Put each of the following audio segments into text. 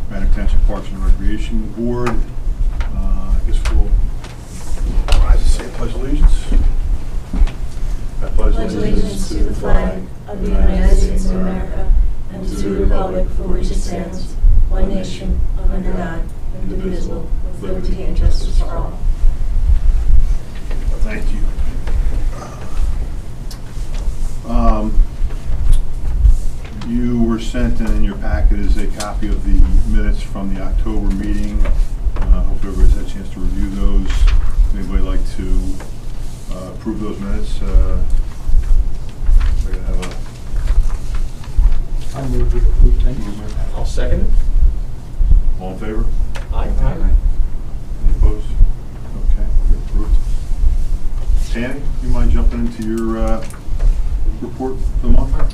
Radnor Township Parks and Recreation Board. I guess we'll rise to say pledge allegiance. I pledge allegiance to the flag of the United States of America and to the republic for which it stands, one nation, under God, indivisible, with liberty and justice for all. Thank you. You were sent, and in your packet is a copy of the minutes from the October meeting. Hope everybody's had a chance to review those. Anybody like to approve those minutes? We're going to have I move to approve a minutes. movement. I'll second it. All in favor? Aye. Any opposed? Okay, you're approved. Tanny, you mind jumping into your report for the month?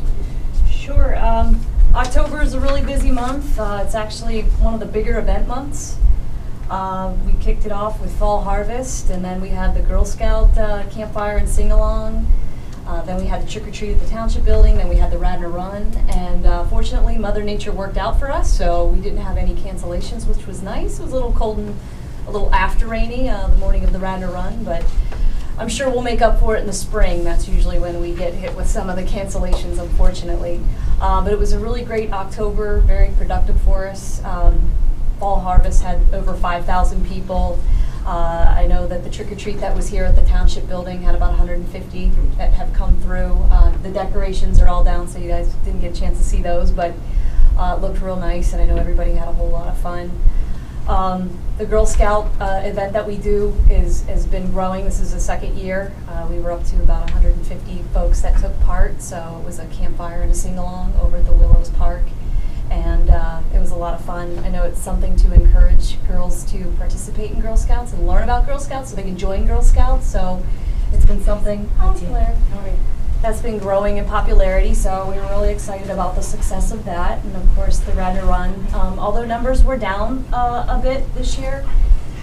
Sure. October is a really busy month. It's actually one of the bigger event months. We kicked it off with Fall Harvest, and then we had the Girl Scout campfire and sing-along. Then we had the trick-or-treat at the Township building. Then we had the Radnor Run. And fortunately, Mother Nature worked out for us, so we didn't have any cancellations, which was nice. It was a little cold and a little after rainy the morning of the Radnor Run, but I'm sure we'll make up for it in the spring. That's usually when we get hit with some of the cancellations, unfortunately. But it was a really great October, very productive for us. Fall Harvest had over 5,000 people. I know that the trick-or-treat that was here at the Township building had about 150 that have come through. The decorations are all down, so you guys didn't get a chance to see those, but it looked real nice, and I know everybody had a whole lot of fun. The Girl Scout event that we do has been growing. This is the second year. We were up to about 150 folks that took part, so it was a campfire and a sing-along over at the Willows Park, and it was a lot of fun. I know it's something to encourage girls to participate in Girl Scouts and learn about Girl Scouts so they can join Girl Scouts, so it's been something that's been growing in popularity, so we were really excited about the success of that. And of course the Radnor Run, although numbers were down a bit this year,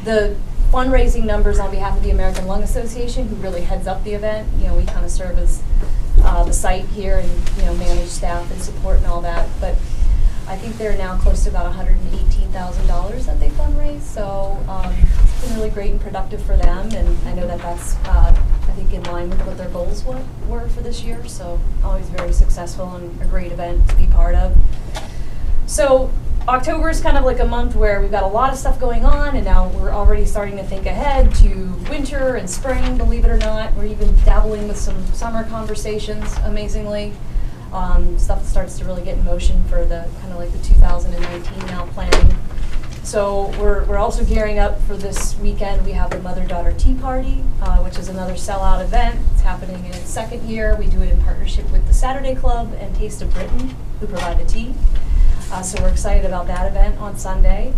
the fundraising numbers on behalf of the American Lung Association, who really heads up the event, we kind of serve as the site here and manage staff and support and all that, but I think they're now close to about $118,000 that they fundraise, so it's been really great and productive for them, and I know that that's I think in line with what their goals were for this year, so always very successful and a great event to be part of. So October is kind of like a month where we've got a lot of stuff going on, and now we're already starting to think ahead to winter and spring, believe it or not. We're even dabbling with some summer conversations, amazingly. Stuff starts to really get in motion for the kind of like the 2019 now planning. So we're also gearing up for this weekend. We have the Mother-Daughter Tea Party, which is another sellout event. It's happening in its second year. We do it in partnership with the Saturday Club and Taste of Britain, who provide the tea. So we're excited about that event on Sunday.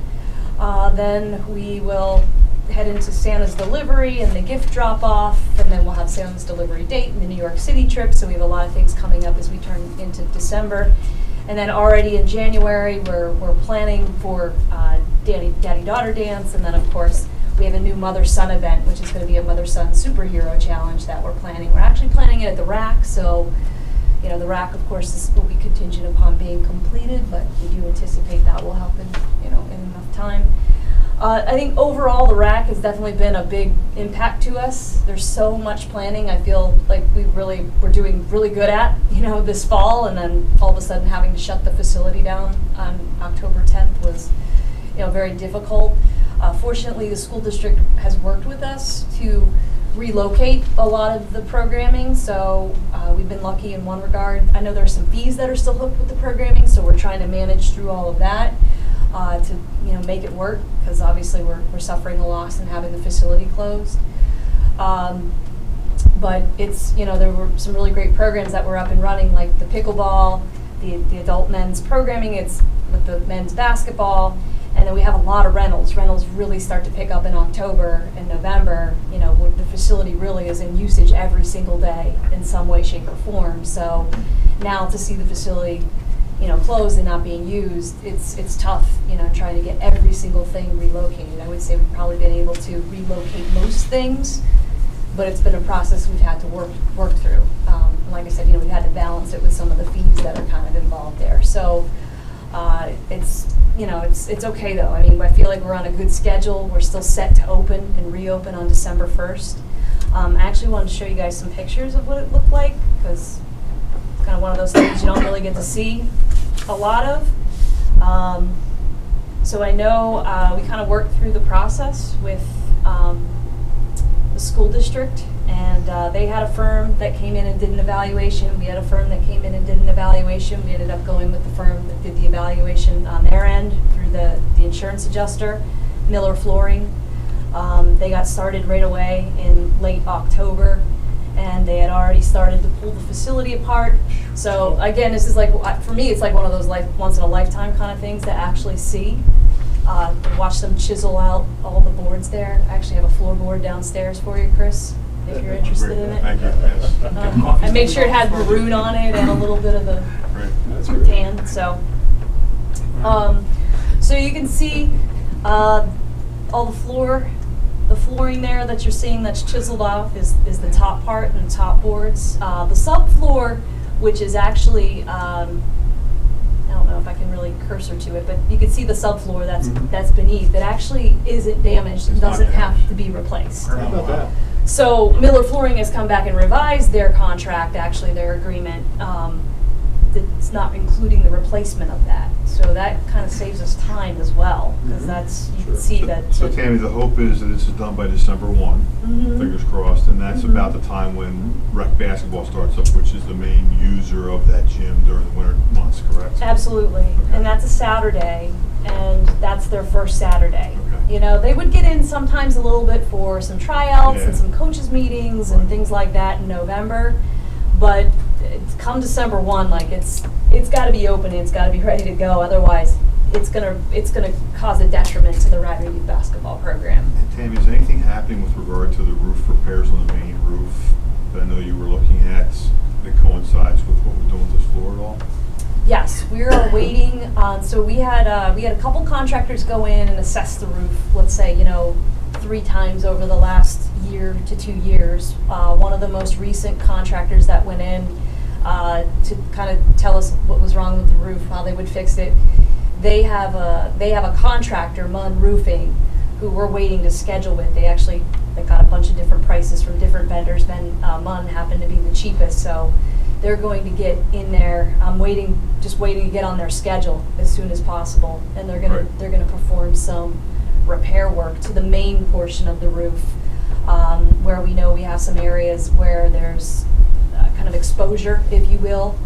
Then we will head into Santa's delivery and the gift drop-off, and then we'll have Santa's delivery date and the New York City trip. So we have a lot of things coming up as we turn into December. And then already in January, we're planning for Daddy-Daughter Dance, and then of course we have a new Mother-Son event, which is going to be a Mother-Son Superhero Challenge that we're planning. We're actually planning it at the rack, so the rack, of course, will be contingent upon being completed, but we do anticipate that will happen, in enough time. I think overall the rack has definitely been a big impact to us. There's so much planning I feel like we're doing really good at, this fall, and then all of a sudden having to shut the facility down on October 10th was, very difficult. Fortunately, the school district has worked with us to relocate a lot of the programming, so we've been lucky in one regard. I know there are some fees that are still hooked with the programming, so we're trying to manage through all of that to make it work, because obviously we're suffering a loss in having the facility closed. But it's there were some really great programs that were up and running, like the pickleball, the adult men's programming. It's with the men's basketball. And then we have a lot of rentals. Rentals really start to pick up in October and November, where the facility really is in usage every single day in some way, shape, or form. So now to see the facility, closed and not being used, it's tough, trying to get every single thing relocated. I would say we've probably been able to relocate most things, but it's been a process we've had to work through. Like I said, we've had to balance it with some of the fees that are kind of involved there. So it's you know, it's okay though. I mean, I feel like we're on a good schedule. We're still set to open and reopen on December 1st. I actually wanted to show you guys some pictures of what it looked like, because it's kind of one of those things you don't really get to see a lot of. So I know we kind of worked through the process with the school district, and they had a firm that came in and did an evaluation. We had a firm that came in and did an evaluation. We ended up going with the firm that did the evaluation on their end through the insurance adjuster, Miller Flooring. They got started right away in late October, and they had already started to pull the facility apart. So again, this is like, for me, it's like one of those once in a lifetime kind of things to actually see. Watch them chisel out all the boards there. I actually have a floorboard downstairs for you, Chris, if you're interested in it. Thank you, yes. I made sure it had maroon on it and a little bit of the tan. So, so you can see all the flooring there that you're seeing that's chiseled off is the top part and the top boards. The subfloor, which is actually, I don't know if I can really cursor to it, but you can see the subfloor that's beneath. It actually isn't damaged and doesn't have to be replaced. How about that? So Miller Flooring has come back and revised their contract, actually their agreement. It's not including the replacement of that. So that kind of saves us time as well, because that's, you can see that. So Tammy, the hope is that this is done by December 1, fingers crossed, and that's about the time when rec basketball starts up, which is the main user of that gym during the winter months, correct? Absolutely, Okay. and that's a Saturday, and that's their first Saturday. Okay. You know, they would get in sometimes a little bit for some tryouts and some coaches meetings and things like that in November, but come December 1, like it's got to be open and it's got to be ready to go. Otherwise, it's gonna cause a detriment to the Radnor youth basketball program. And Tammy, is anything happening with regard to the roof repairs on the main roof that I know you were looking at that coincides with what we're doing with this floor at all? Yes, we are waiting on. So we had a couple contractors go in and assess the roof. Let's say 3 times over the last year to 2 years. One of the most recent contractors that went in to kind of tell us what was wrong with the roof, how they would fix it. They have a contractor, Munn Roofing, who we're waiting to schedule with. They got a bunch of different prices from different vendors. Then Munn happened to be the cheapest, so they're going to get in there. I'm just waiting to get on their schedule as soon as possible, and they're gonna perform some repair work to the main portion of the roof, where we know we have some areas where there's kind of exposure, if you will,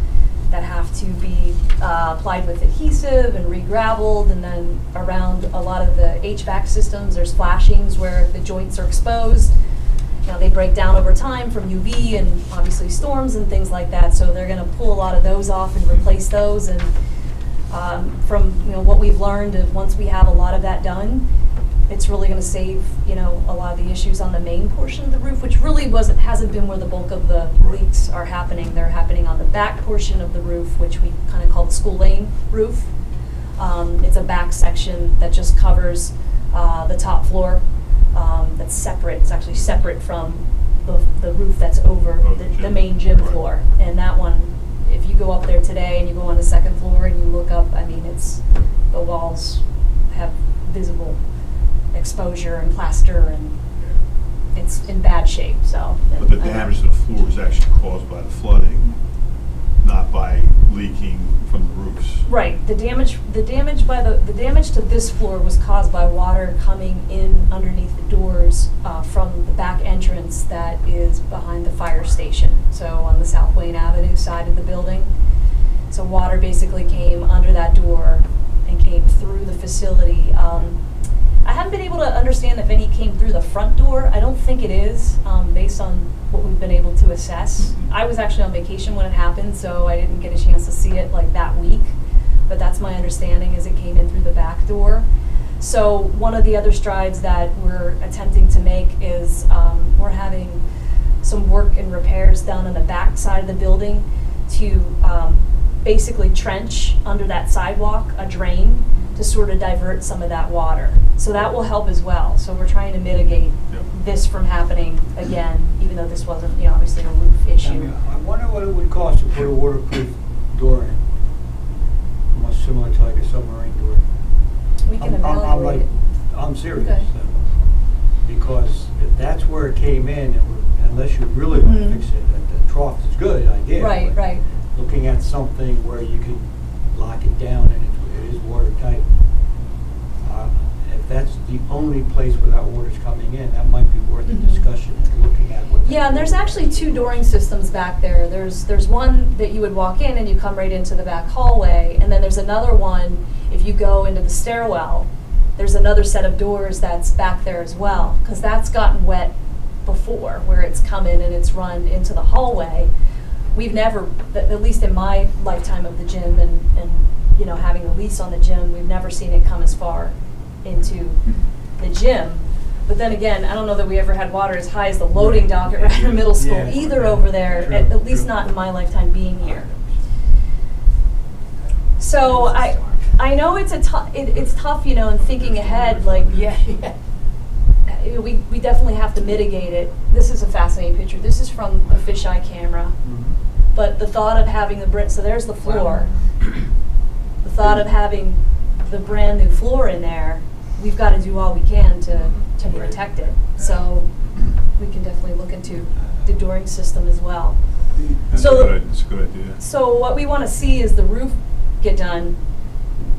that have to be applied with adhesive and re-graveled, and then around a lot of the HVAC systems, there's flashings where the joints are exposed. They break down over time from UV and obviously storms and things like that, so they're going to pull a lot of those off and replace those. And from what we've learned, once we have a lot of that done, it's really going to save a lot of the issues on the main portion of the roof, which really hasn't been where the bulk of the leaks are happening. They're happening on the back portion of the roof, which we kind of call the school lane roof. It's a back section that just covers the top floor. That's separate. It's actually separate from the roof that's over the main gym floor. And that one, if you go up there today and you go on the second floor and you look up, I mean, the walls have visible exposure and plaster, and it's in bad shape. So, but the damage to the floor is actually caused by the flooding, not by leaking from the roofs. Right. The damage to this floor was caused by water coming in underneath the doors from the back entrance that is behind the fire station. So on the South Wayne Avenue side of the building. So water basically came under that door and came through the facility. I haven't been able to understand if any came through the front door. I don't think it is, based on what we've been able to assess. I was actually on vacation when it happened, so I didn't get a chance to see it like that week. But that's my understanding, is it came in through the back door. So one of the other strides that we're attempting to make is we're having some work and repairs done on the back side of the building to basically trench under that sidewalk a drain to sort of divert some of that water. So that will help as well. So we're trying to mitigate this from happening again, even though this wasn't, obviously a roof issue. I wonder what it would cost to put a waterproof door in, almost similar to like a submarine door. serious. Okay. Because if that's where it came in, unless you really want to Mhm. fix it, the trough is good, I get. Right, but right. Looking at something where you can lock it down and it is watertight. If that's the only place where that water's coming in, that might be worth a Mhm. discussion and looking at what. Yeah, and there's actually 2 dooring systems back there. There's one that you would walk in and you come right into the back hallway, and then there's another one, if you go into the stairwell, there's another set of doors that's back there as well, because that's gotten wet before, where it's come in and it's run into the hallway. We've never, at least in my lifetime of the gym and you know, having the lease on the gym, we've never seen it come as far into the gym. But then again, I don't know that we ever had water as high as the loading dock at Radnor Middle School Yeah. either over there, True, at least true. not in my lifetime being here. So I know it's it's tough, you know, in thinking ahead, like, we definitely have to mitigate it. This is a fascinating picture. This is from the fisheye camera. But the thought of having so there's the floor. The thought of having the brand new floor in there, we've got to do all we can to protect it. So we can definitely look into the dooring system as well. That's a good idea. So what we want to see is the roof get done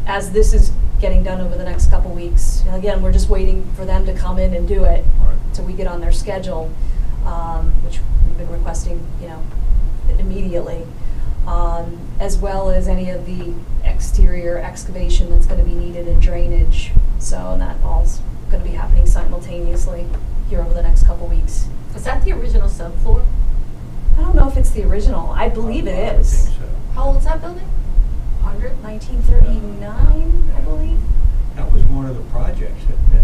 as this is getting done over the next couple weeks. And again, we're just waiting for them to come in and do it so we get on their schedule, which we've been requesting, you know, immediately, as well as any of the exterior excavation that's going to be needed in drainage. So and that all's going to be happening simultaneously here over the next couple weeks. Is that the original subfloor? I don't know if it's the original. I believe it I is. think so. How old is that building? 100? 1939, I believe. That was one of the projects that they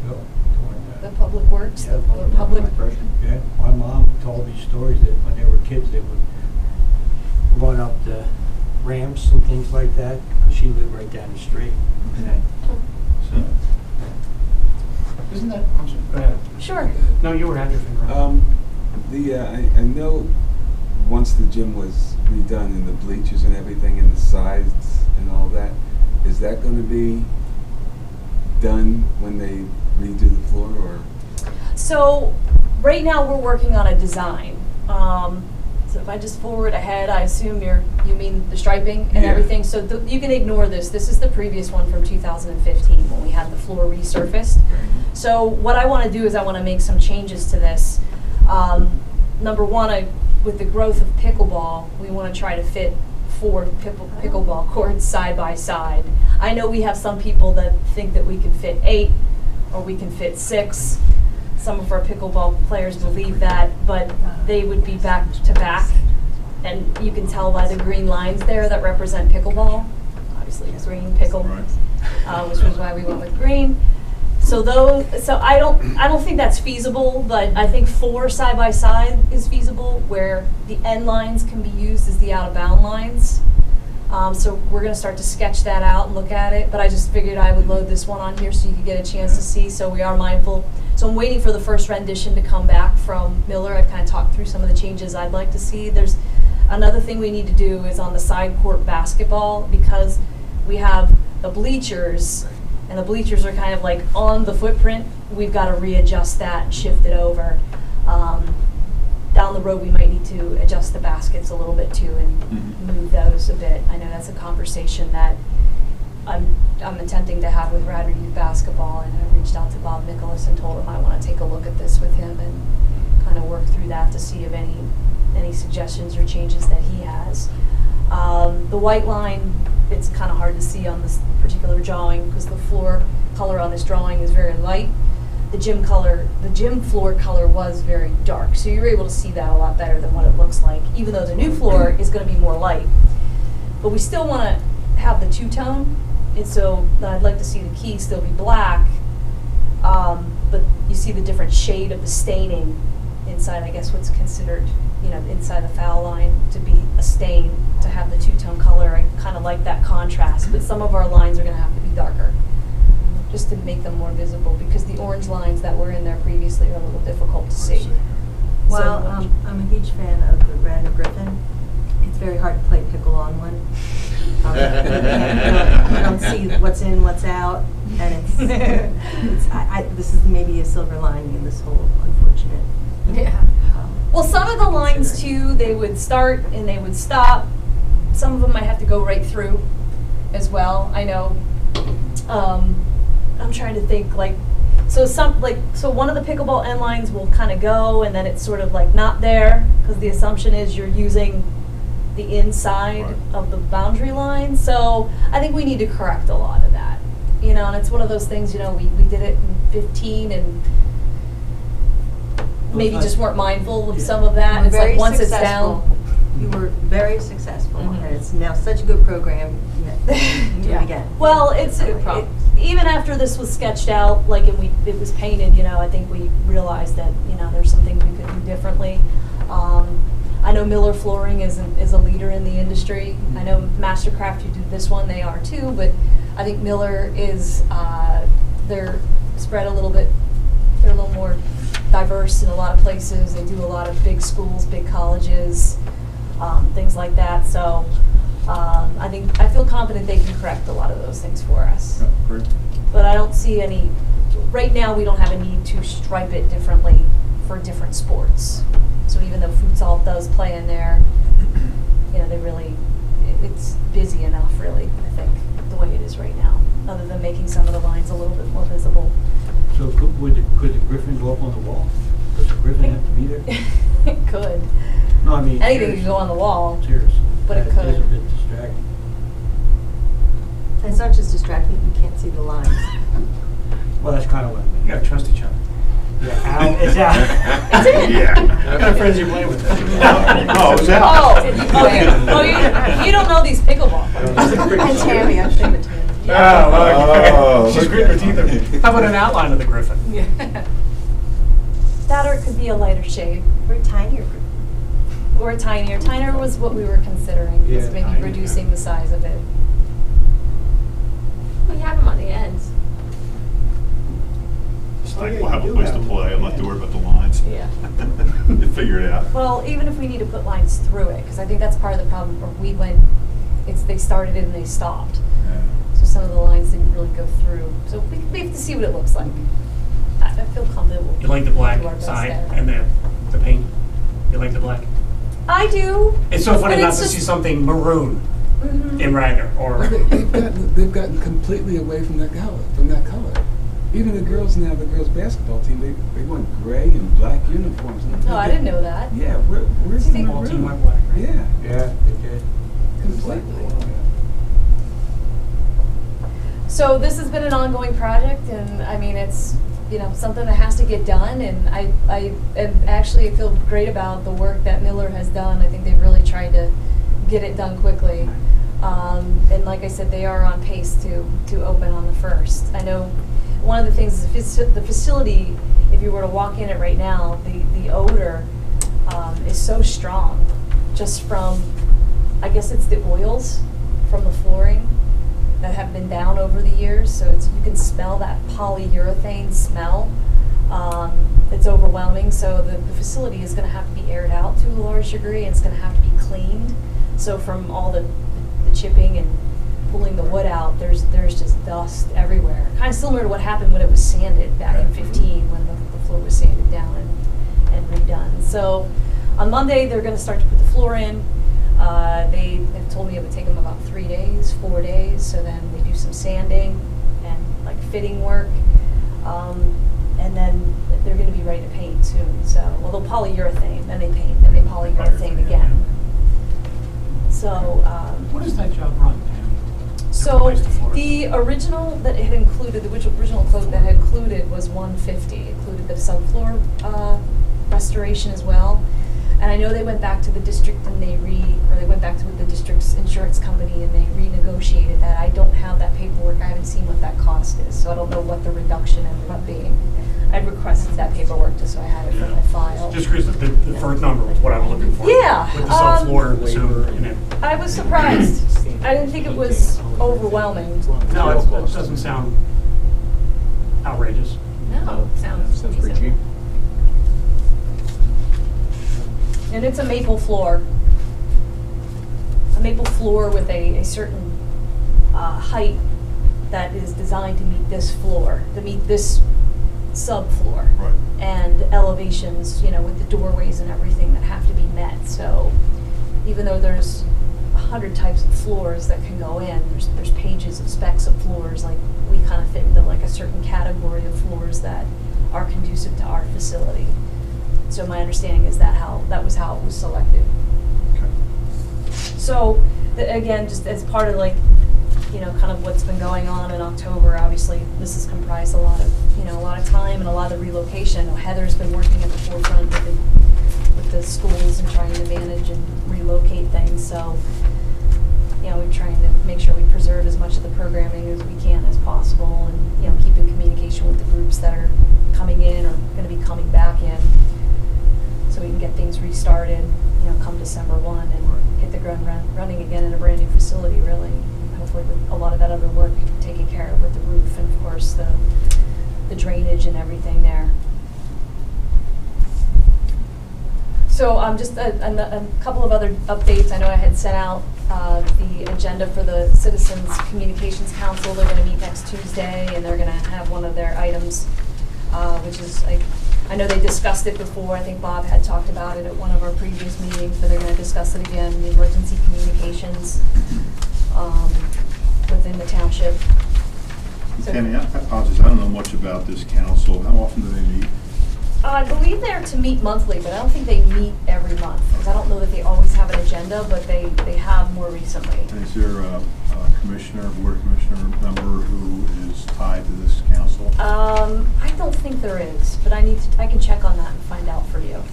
built during The that. public works, Yeah, the public. Yeah, my mom told me stories that when they were kids, they would run up the ramps and things like that, because she lived right down the street. So, Isn't that, I'm sorry, go ahead. Sure. No, you had your finger on I know once the gym was redone and the bleachers and everything and the sides and all that, is that going to be done when they redo the floor, or? So right now we're working on a design. So if I just forward ahead, I assume you mean the striping and Yeah. everything. So you can ignore this. This is the previous one from 2015 when we had the floor resurfaced. So what I want to do is I want to make some changes to this. Number one, with the growth of pickleball, we want to try to fit 4 pickleball courts side by side. I know we have some people that think that we can fit 8 or we can fit 6. Some of our pickleball players believe that, but they would be back to back. And you can tell by the green lines there that represent pickleball. Obviously, green pickle, which was why we went with green. So I don't think that's feasible, but I think 4 side by side is feasible, where the end lines can be used as the out of bound lines. So we're going to start to sketch that out and look at it, but I just figured I would load this one on here so you could get a chance to see. So we are mindful. So I'm waiting for the first rendition to come back from Miller. I've kind of talked through some of the changes I'd like to see. There's another thing we need to do is on the side court basketball, because we have the bleachers, and the bleachers are kind of like on the footprint. We've got to readjust that and shift it over. Down the road, we might need to adjust the baskets a little bit too and move those a bit. I know that's a conversation that I'm attempting to have with Radnor Youth Basketball, and I reached out to Bob Nicholas and told him I want to take a look at this with him and kind of work through that to see if any suggestions or changes that he has. The white line, it's kind of hard to see on this particular drawing because the floor color on this drawing is very light. The gym floor color was very dark, so you're able to see that a lot better than what it looks like, even though the new floor is going to be more light. But we still want to have the two-tone, and so I'd like to see the key still be black, but you see the different shade of the staining inside, I guess what's considered, inside the foul line to be a stain, to have the two-tone color. I kind of like that contrast, but some of our lines are going to have to be darker, just to make them more visible, because the orange lines that were in there previously are a little difficult to see. Well, I'm a huge fan of the brand of Griffin. It's very hard to play pickle on one. You don't see what's in, what's out, and this is maybe a silver lining in this whole unfortunate. Yeah. Well, some of the lines too, they would start and they would stop. Some of them might have to go right through as well. I know. I'm trying to think so one of the pickleball end lines will kind of go and then it's sort of like not there because the assumption is you're using the inside Right. of the boundary line. So I think we need to correct a lot of that. And it's one of those things, we did it in 15 and maybe just weren't mindful of some of that. You were It's like very once successful. it's down. You were very successful, Mhm. and it's now such a good program. You can do it again. Well, even after this was sketched out, it was painted, I think we realized that, there's some things we could do differently. I know Miller Flooring is a leader in the industry. I know Mastercraft, who did this one, they are too, but I think Miller is, they're spread a little bit, they're a little more diverse in a lot of places. They do a lot of big schools, big colleges, things like that. So I feel confident they can correct a lot of those things for us. Yeah, great. But I don't see right now we don't have a need to stripe it differently for different sports. So even though futsal does play in there, it's busy enough really, I think, the way it is right now, other than making some of the lines a little bit more visible. So could the Griffin go up on the wall? Does the Griffin have to be there? It could. No, I mean. Anything can go on the wall. Seriously. But it That is could. a bit distracting. And it's not just distracting, you can't see the lines. Well, that's kind of what I meant. You gotta trust each other. Yeah, Al, it's out. Yeah. What kind of friends you play with? No, it's out. You don't know these pickleball players. And Tammy, I'm sure with Tammy. Oh, She's gritting her teeth. How about an outline of the Griffin? That or it could be a lighter shade. We're a tinier group. Or tinier. Tinier was what we were considering, is Yeah, maybe tinier, reducing yeah. the size of it. We have them on the ends. It's like we'll have a place to play. I'm not too worried about the lines. Yeah. You figure it out. Well, even if we need to put lines through it, because I think that's part of the problem, where they started it and they stopped. So some of the lines didn't really go through. So we have to see what it looks like. I feel confident You like the we'll black do our best side there. and the paint? You like the black? I do. It's so funny but not it's to just- see something maroon Mhm. in Radnor or. They've gotten completely away from that color. Even the girls now, the girls basketball team, they want gray and black uniforms. And No, I didn't know that. Yeah, where's You the think- All team wear maroon? black, right? Yeah, Yeah, they did. completely. So this has been an ongoing project, and I mean, it's, something that has to get done, and I actually feel great about the work that Miller has done. I think they've really tried to get it done quickly. And like I said, they are on pace to open on the 1st. I know one of the things is the facility, if you were to walk in it right now, the odor is so strong, just from, I guess it's the oils from the flooring that have been down over the years, so you can smell that polyurethane smell. It's overwhelming, so the facility is going to have to be aired out to a large degree, and it's going to have to be cleaned. So from all the chipping and pulling the wood out, there's just dust everywhere. Kind of similar to what happened when it was sanded back in 15, when the floor was sanded down and redone. So on Monday, they're going to start to put the floor in. They have told me it would take them about 3 days, 4 days. So then they do some sanding and fitting work. And then they're going to be ready to paint soon. So, well, they'll polyurethane, then they paint, then they polyurethane again. So, What does that job run, Tammy? so Replace the floor. the original that had included, the original quote that had included was $150. Included the subfloor restoration as well. And I know they went back to the district and they went back to the district's insurance company and they renegotiated that. I don't have that paperwork. I haven't seen what that cost is, so I don't know what the reduction ended up being. I'd requested that paperwork just so I had it for my file. Just curious, the first number was what I was looking for. Yeah, With the subfloor, the sewer, and it. I was surprised. I didn't think it was overwhelming. No, it doesn't sound outrageous. No, sounds pretty cheap. And it's a maple floor. maple floor with a certain height that is designed to meet this floor, to meet this subfloor. Right. And elevations, you know, with the doorways and everything that have to be met. So even though there's 100 types of floors that can go in, there's pages of specs of floors, like we kind of fit into like a certain category of floors that are conducive to our facility. So my understanding is that was how it was selected. Okay. So again, just as part of like, you know, kind of what's been going on in October, obviously this has comprised a lot of time and a lot of relocation. I know Heather's been working at the forefront with the schools and trying to manage and relocate things. So, you know, we're trying to make sure we preserve as much of the programming as we can as possible, and, you know, keep in communication with the groups that are coming in or going to be coming back in, so we can get things restarted, you know, come December 1 and hit the ground running again in a brand new facility, really. Hopefully with a lot of that other work taken care of with the roof and, of course, the drainage and everything there. So just a couple of other updates. I know I had sent out the agenda for the Citizens Communications Council. They're going to meet next Tuesday, and they're going to have one of their items, which is, I know they discussed it before. I think Bob had talked about it at one of our previous meetings, but they're going to discuss it again, the emergency communications within the township. So, Tammy, I apologize, I don't know much about this council. How often do they meet? I believe they're to meet monthly, but I don't think they meet every month, because I don't know that they always have an agenda, but they have more recently. And is there a commissioner, board commissioner member who is tied to this council? I don't think there is, but I can check on that and find out for you.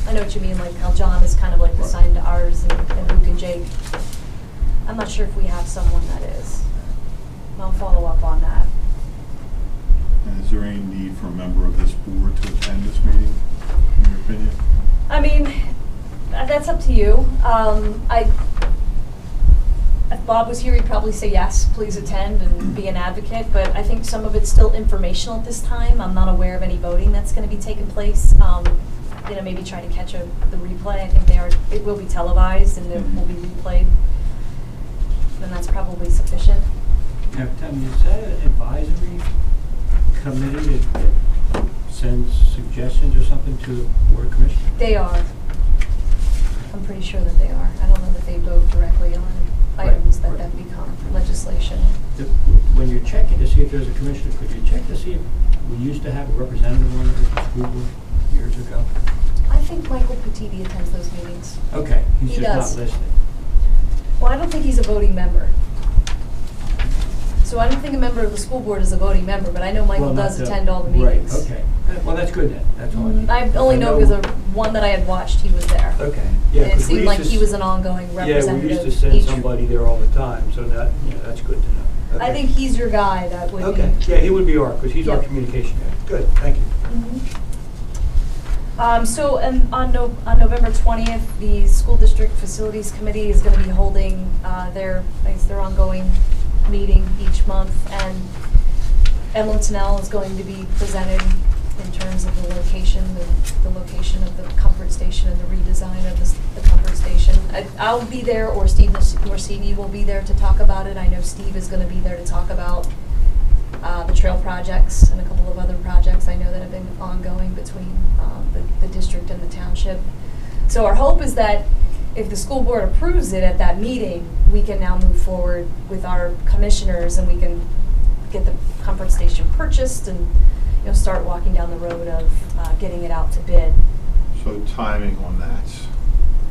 I know what you mean, like how John is kind of like assigned to ours, and Luke and Jake. I'm not sure if we have someone that is. I'll follow up on that. And is there any need for a member of this board to attend this meeting, in your opinion? I mean, that's up to you. If Bob was here, he'd probably say yes, please attend and be an advocate, but I think some of it's still informational at this time. I'm not aware of any voting that's going to be taking place. You know, maybe try to catch the replay. I think it will be televised and it will be replayed. And that's probably sufficient. Now, tell me, is that an advisory committee that sends suggestions or something to the board of commissioners? They are. I'm pretty sure that they are. I don't know that they vote directly on items that then become legislation. When you're checking to see if there's a commissioner, could you check to see if we used to have a representative on it at the school board years ago? I think Michael Petiti attends those meetings. Okay, he's He just does. not listed. Well, I don't think he's a voting member. So I don't think a member of the school board is a voting member, but I know Michael Well, not does attend all the meetings. Right, okay. Well, that's good then. That's all. I only know because of one that I had watched, he was there. Okay. Yeah, And it 'cause we seemed used like to he was an ongoing representative. Yeah, we used to send each- somebody there all the time, so that, that's good to know. I Okay. think he's your guy that would Okay, be. yeah, he would be because he's our Yep. communication guy. Good, thank you. So on November 20th, the School District Facilities Committee is going to be holding their ongoing meeting each month, and Emlyn Tennell is going to be presented in terms of the location of the comfort station and the redesign of the comfort station. I'll be there, or Steve Morsini will be there to talk about it. I know Steve is going to be there to talk about the trail projects and a couple of other projects I know that have been ongoing between the district and the township. So our hope is that if the school board approves it at that meeting, we can now move forward with our commissioners and we can get the comfort station purchased and start walking down the road of getting it out to bid. So timing on that,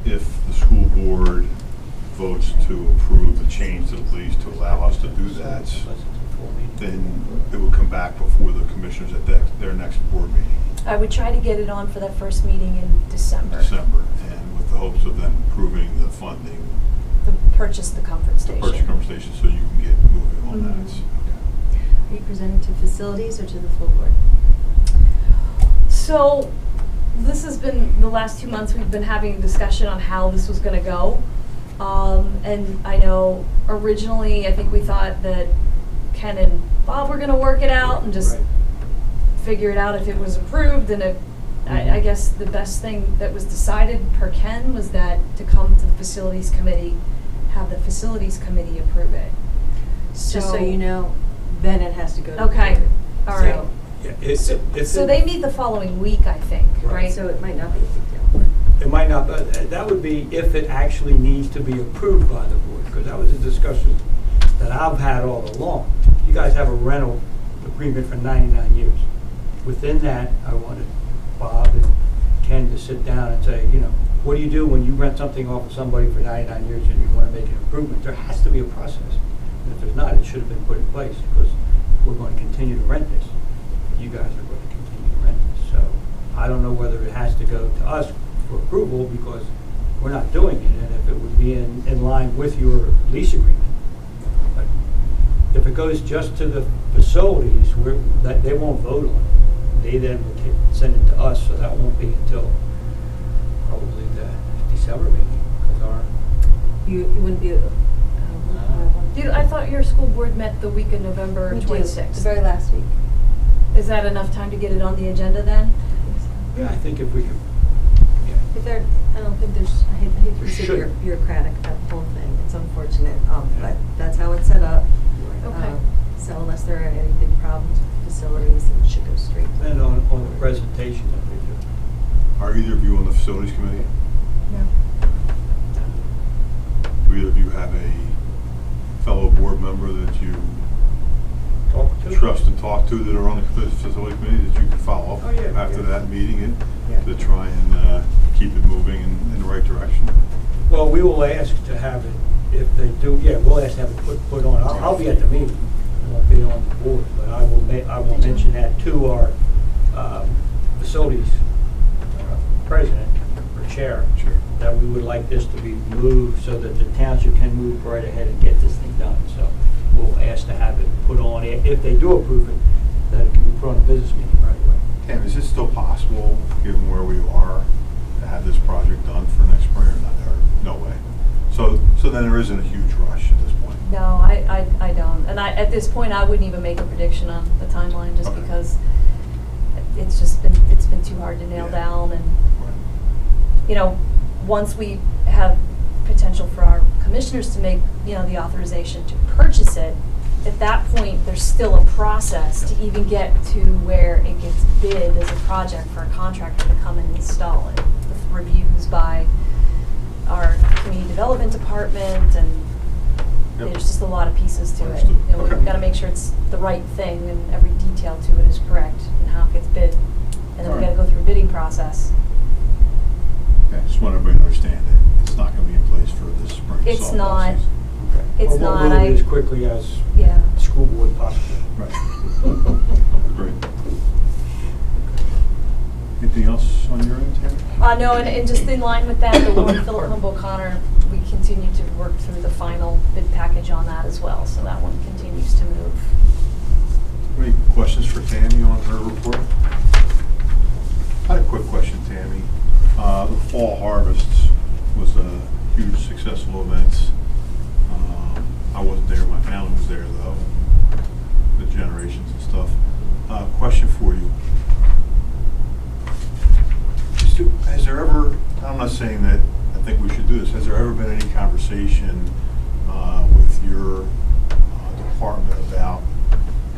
if the school board votes to approve the change to the lease to allow us to do that, then it will come back before the commissioners at their next board meeting. I would try to get it on for that first meeting in December. And with the hopes of then approving the funding. To purchase the comfort station. To purchase the comfort station so you can get moving on that. Okay. Are you presenting to facilities or to the full board? So this has been, the last 2 months we've been having a discussion on how this was going to go. And I know originally I think we thought that Ken and Bob were going to work it out and just figure it out if it was approved, and I guess the best thing that was decided per Ken was that to come to the facilities committee, have the facilities committee approve it. Just so you know, then it has to go to the Okay, board. all right. Yeah, it's So they meet the following week, I think, right? So it might not be a big deal. It might not, but that would be if it actually needs to be approved by the board, because that was a discussion that I've had all along. You guys have a rental agreement for 99 years. Within that, I wanted Bob and Ken to sit down and say, you know, what do you do when you rent something off of somebody for 99 years and you want to make an improvement? There has to be a process. And if there's not, it should have been put in place, because we're going to continue to rent this. You guys are going to continue to rent this. So I don't know whether it has to go to us for approval, because we're not doing it, and if it would be in line with your lease agreement. But if it goes just to the facilities, they won't vote on it. They then will send it to us, so that won't be until probably the December meeting, because You wouldn't be, Dude, I thought your school board met the week of November we do, 26th. the very last week. Is that enough time to get it on the agenda then? yeah, I think if we could, yeah. If there, I don't think there's, I hate to There be so shouldn't. bureaucratic, that whole thing, it's unfortunate, but that's how it's set up. Okay. So unless there are any big problems with facilities, it should go straight. And on the presentation that we do. Are either of you on the facilities committee? No. Do either of you have a fellow board member that you Talk to? trust and talk to that are on the facility committee that you can follow up Oh, yeah, after yeah. that meeting and Yeah. to try and keep it moving in the right direction? Well, we will ask to have it, if they do, yeah, we'll ask to have it put on. I'll be at the meeting. I won't be on the board, but I will mention that to our facilities president or chair. Sure. That we would like this to be moved so that the township can move right ahead and get this thing done. So we'll ask to have it put on, if they do approve it, that it can be put on a business meeting right away. Tam, is it still possible, given where we are, to have this project done for next spring or not? Or no way? So then there isn't a huge rush at this point? No, I don't. And at this point, I wouldn't even make a prediction on the timeline, just Okay. because it's been too hard to nail Yeah. down. And, Right. you know, once we have potential for our commissioners to make, you know, the authorization to purchase it, at that point, there's still a process to even get to where it gets bid as a project for a contractor to come and install it, with reviews by our community development department, and Yep. there's just a lot of pieces to it. Understood. You know, Okay. we've got to make sure it's the right thing and every detail to it is correct and how it gets bid. And then All we got to right. go through a bidding process. Okay, just want everybody to understand that it's not going to be in place for this spring softball It's not. season. Okay. It's Well, not, We'll move it as quickly as yeah. the school board possible. Right. Great. Anything else on your end, Tammy? No, and just in line with that, the one Philip Humboldt Connor, we continue to work through the final bid package on that as well, so that one continues to move. Any questions for Tammy on her report? I had a quick question, Tammy. The fall harvest was a huge successful event. I wasn't there, my family was there though, the generations and stuff. Question for you. Has there ever, I'm not saying that I think we should do this, has there ever been any conversation with your department about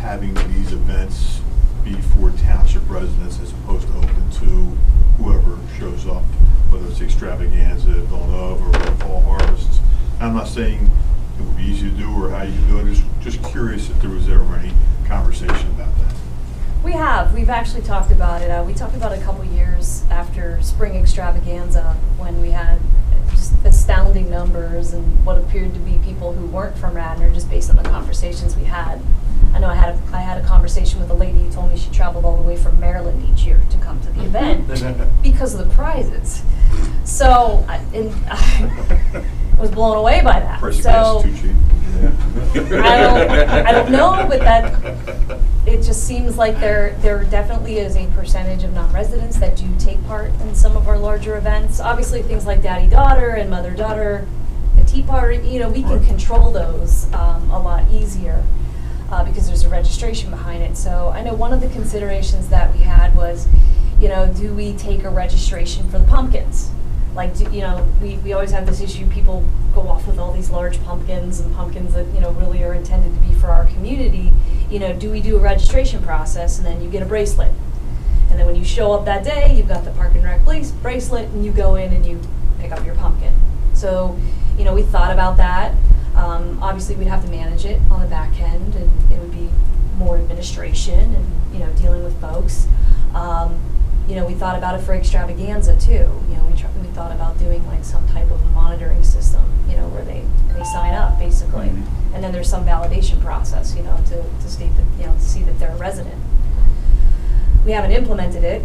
having these events be for township residents as opposed to open to whoever shows up, whether it's extravaganza at Villanova or the fall harvests? I'm not saying it would be easy to do or how you can do it, just curious if there was ever any conversation about that. We've actually talked about it. We talked about it a couple years after spring extravaganza, when we had just astounding numbers and what appeared to be people who weren't from Radnor, just based on the conversations we had. I know I had a conversation with a lady who told me she traveled all the way from Maryland each year to come to the event because of the prizes. So I was blown away by that. Price of So gas is too cheap. I don't know, but that it just seems like there definitely is a percentage of non-residents that do take part in some of our larger events. Obviously, things like daddy-daughter and mother-daughter, the tea party, you know, we can Right. control those a lot easier because there's a registration behind it. So I know one of the considerations that we had was do we take a registration for the pumpkins? Like, we always have this issue, people go off with all these large pumpkins and pumpkins that, really are intended to be for our community. Do we do a registration process and then you get a bracelet? And then when you show up that day, you've got the Park and Rec bracelet and you go in and you pick up your pumpkin. So, we thought about that. Obviously, we'd have to manage it on the back end, and it would be more administration and, dealing with folks. We thought about it for extravaganza too. We thought about doing like some type of monitoring system, where they sign up basically, and then there's some validation process, to state that, to see that they're a resident. We haven't implemented it,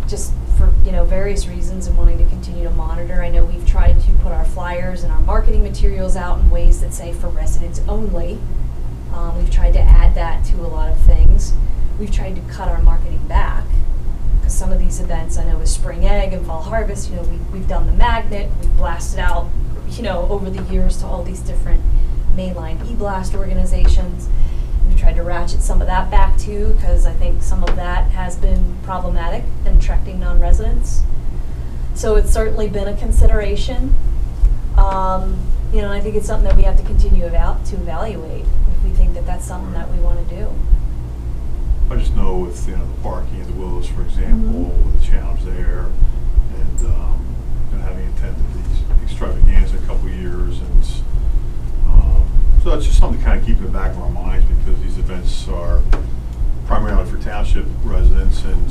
just for various reasons and wanting to continue to monitor. I know we've tried to put our flyers and our marketing materials out in ways that say for residents only. We've tried to add that to a lot of things. We've tried to cut our marketing back, because some of these events, I know with Spring Egg and Fall Harvest, we've done the magnet, we've blasted out, over the years to all these different mainline e-blast organizations. We've tried to ratchet some of that back too, because I think some of that has been problematic in attracting non-residents. So it's certainly been a consideration. And I think it's something that we have to continue to evaluate if we think that that's something that we want to do. I just know with the parking at the Willows, for example, with the challenge there, and having attended these extravaganza a couple of years, and so it's just something to kind of keep in the back of our minds, because these events are primarily for township residents, and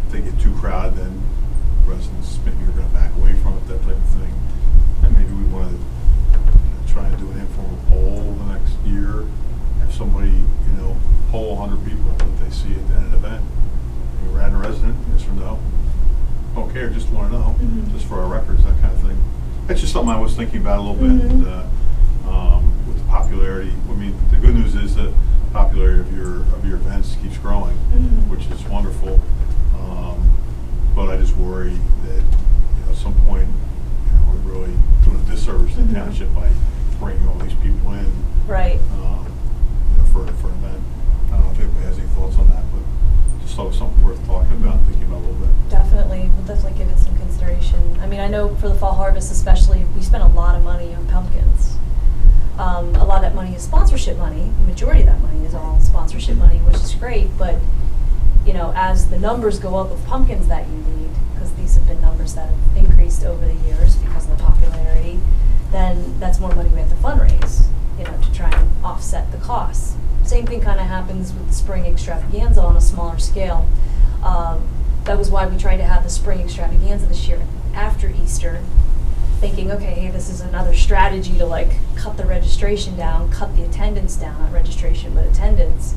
if they get too crowded, then residents maybe are going to back away from it, that type of thing. And maybe we want to try and do an informal poll the next year. Have somebody, poll 100 people that they see at an event. Are you a Radnor resident? Yes or no? Don't care, just want to know, just for our records, that kind of thing. That's just something I was thinking about a little bit. With the popularity. I mean, the good news is that the popularity of your events keeps growing, which is wonderful. But I just worry that at some point, we're really doing a disservice to the township by bringing all these people in. Right. For an event. I don't know if anybody has any thoughts on that, but just thought it was something worth talking about, thinking about a little bit. Definitely, we'll definitely give it some consideration. I mean, I know for the Fall Harvest especially, we spent a lot of money on pumpkins. A lot of that money is sponsorship money. The majority of that money is all sponsorship money, which is great, but as the numbers go up of pumpkins that you need, because these have been numbers that have increased over the years because of the popularity, then that's more money we have to fundraise, to try and offset the costs. Same thing kind of happens with the spring extravaganza on a smaller scale. That was why we tried to have the spring extravaganza this year after Easter, thinking, okay, hey, this is another strategy to cut the registration down, cut the attendance down, not registration, but attendance.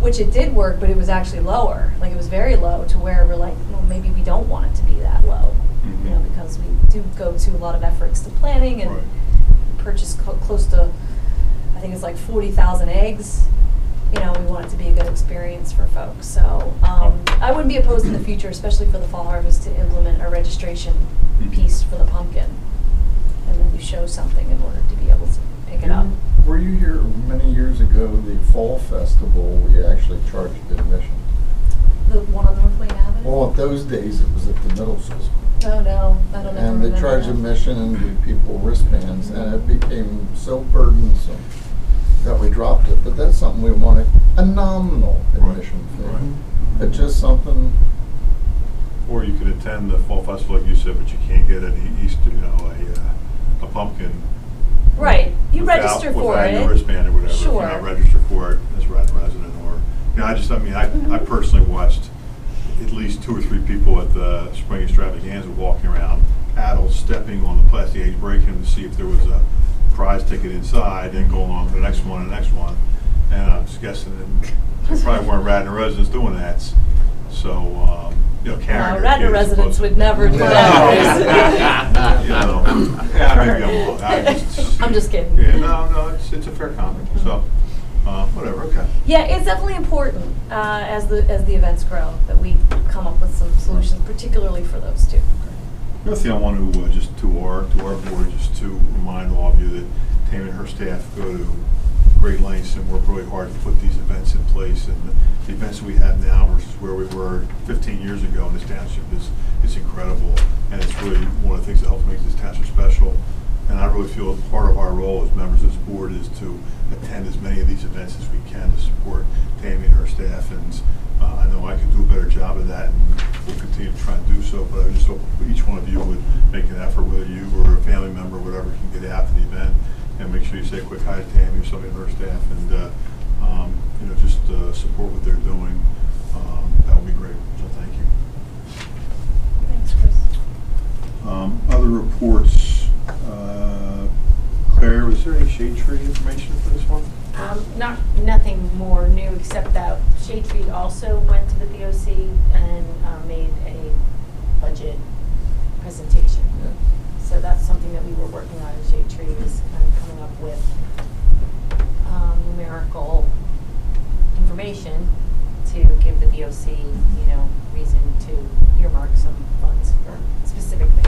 Which it did work, but it was actually lower. It was very low, to where we're like, well, maybe we don't want it to be that low, because we do go to a lot of efforts to planning and purchase close to, I think it's like 40,000 eggs. We want it to be a good experience for folks. So I wouldn't be opposed in the future, especially for the Fall Harvest, to implement a registration piece for the pumpkin, and then you show something in order to be able to pick it up. Were you here many years ago, the Fall Festival, we actually charged admission? The one on North Wayne Avenue? Well, at those days, it was at the middle school. Oh, no, I don't know. And they charged admission and gave people wristbands, and it became so burdensome that we dropped it. But that's something we wanted, a nominal admission fee. It's just something. Or you could attend the Fall Festival, like you said, but you can't get an Easter, a pumpkin. Right, you register for without it. your wristband or whatever. Sure. If you're not registered for it as a resident, or I personally watched at least 2 or 3 people at the spring extravaganza walking around, adults stepping on the plastic age breaking to see if there was a prize ticket inside, and going on to the next one and the next one. And I'm just guessing that there probably weren't Radnor residents doing that. So, carrying their Radnor kids residents supposed- would never do that. I'm just kidding. Yeah, no, it's a fair comment. So, whatever. Okay. Yeah, it's definitely important as the events grow that we come up with some solutions, particularly for those two. The other thing I want to just to our board, just to remind all of you that Tammy and her staff go to great lengths and work really hard to put these events in place. And the events that we have now versus where we were 15 years ago in this township is incredible. And it's really one of the things that helps make this township special. And I really feel part of our role as members of this board is to attend as many of these events as we can to support Tammy and her staff. And I know I can do a better job of that, and we'll continue to try and do so. But I just hope each one of you would make an effort, whether you or a family member or whatever, can get out to the event and make sure you say a quick hi to Tammy or somebody on her staff, and you know, just support what they're doing. That would be great. So thank you. Thanks, Chris. Other reports. Claire, was there any shade tree information for this one? Nothing more new except that Shade Tree also went to the BOC and made a budget presentation. Yeah. So that's something that we were working on. Shade Tree is kind of coming up with numerical information to give the BOC, you know, reason to earmark some funds for specific things.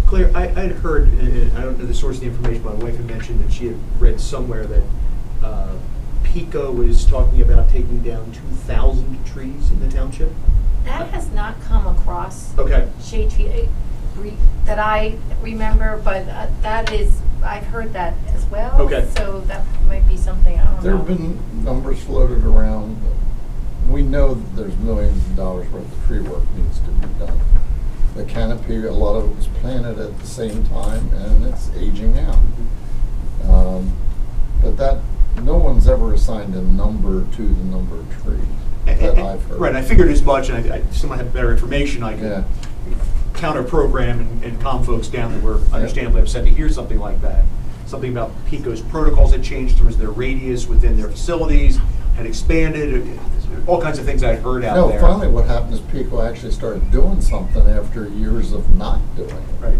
Claire, I had heard, and I don't know the source of the information, but my wife had mentioned that she had read somewhere that PICO was talking about taking down 2,000 trees in the township. That has not come across Okay. Shade Tree that I remember, but that is, I've heard that as well. Okay. So that might be something, I don't know. There have been numbers floated around. We know that there's millions of dollars worth of tree work needs to be done. The canopy, a lot of it was planted at the same time, and it's aging out. But that, no one's ever assigned a number to the number of trees that I've heard. Right, I figured as much, and I still might have better information. I Yeah. can counter program and calm folks down that were understandably upset to hear something like that. Something about PICO's protocols had changed towards their radius within their facilities, had expanded, all kinds of things I heard out there. No, finally what happened is people actually started doing something after years of not doing it. Right.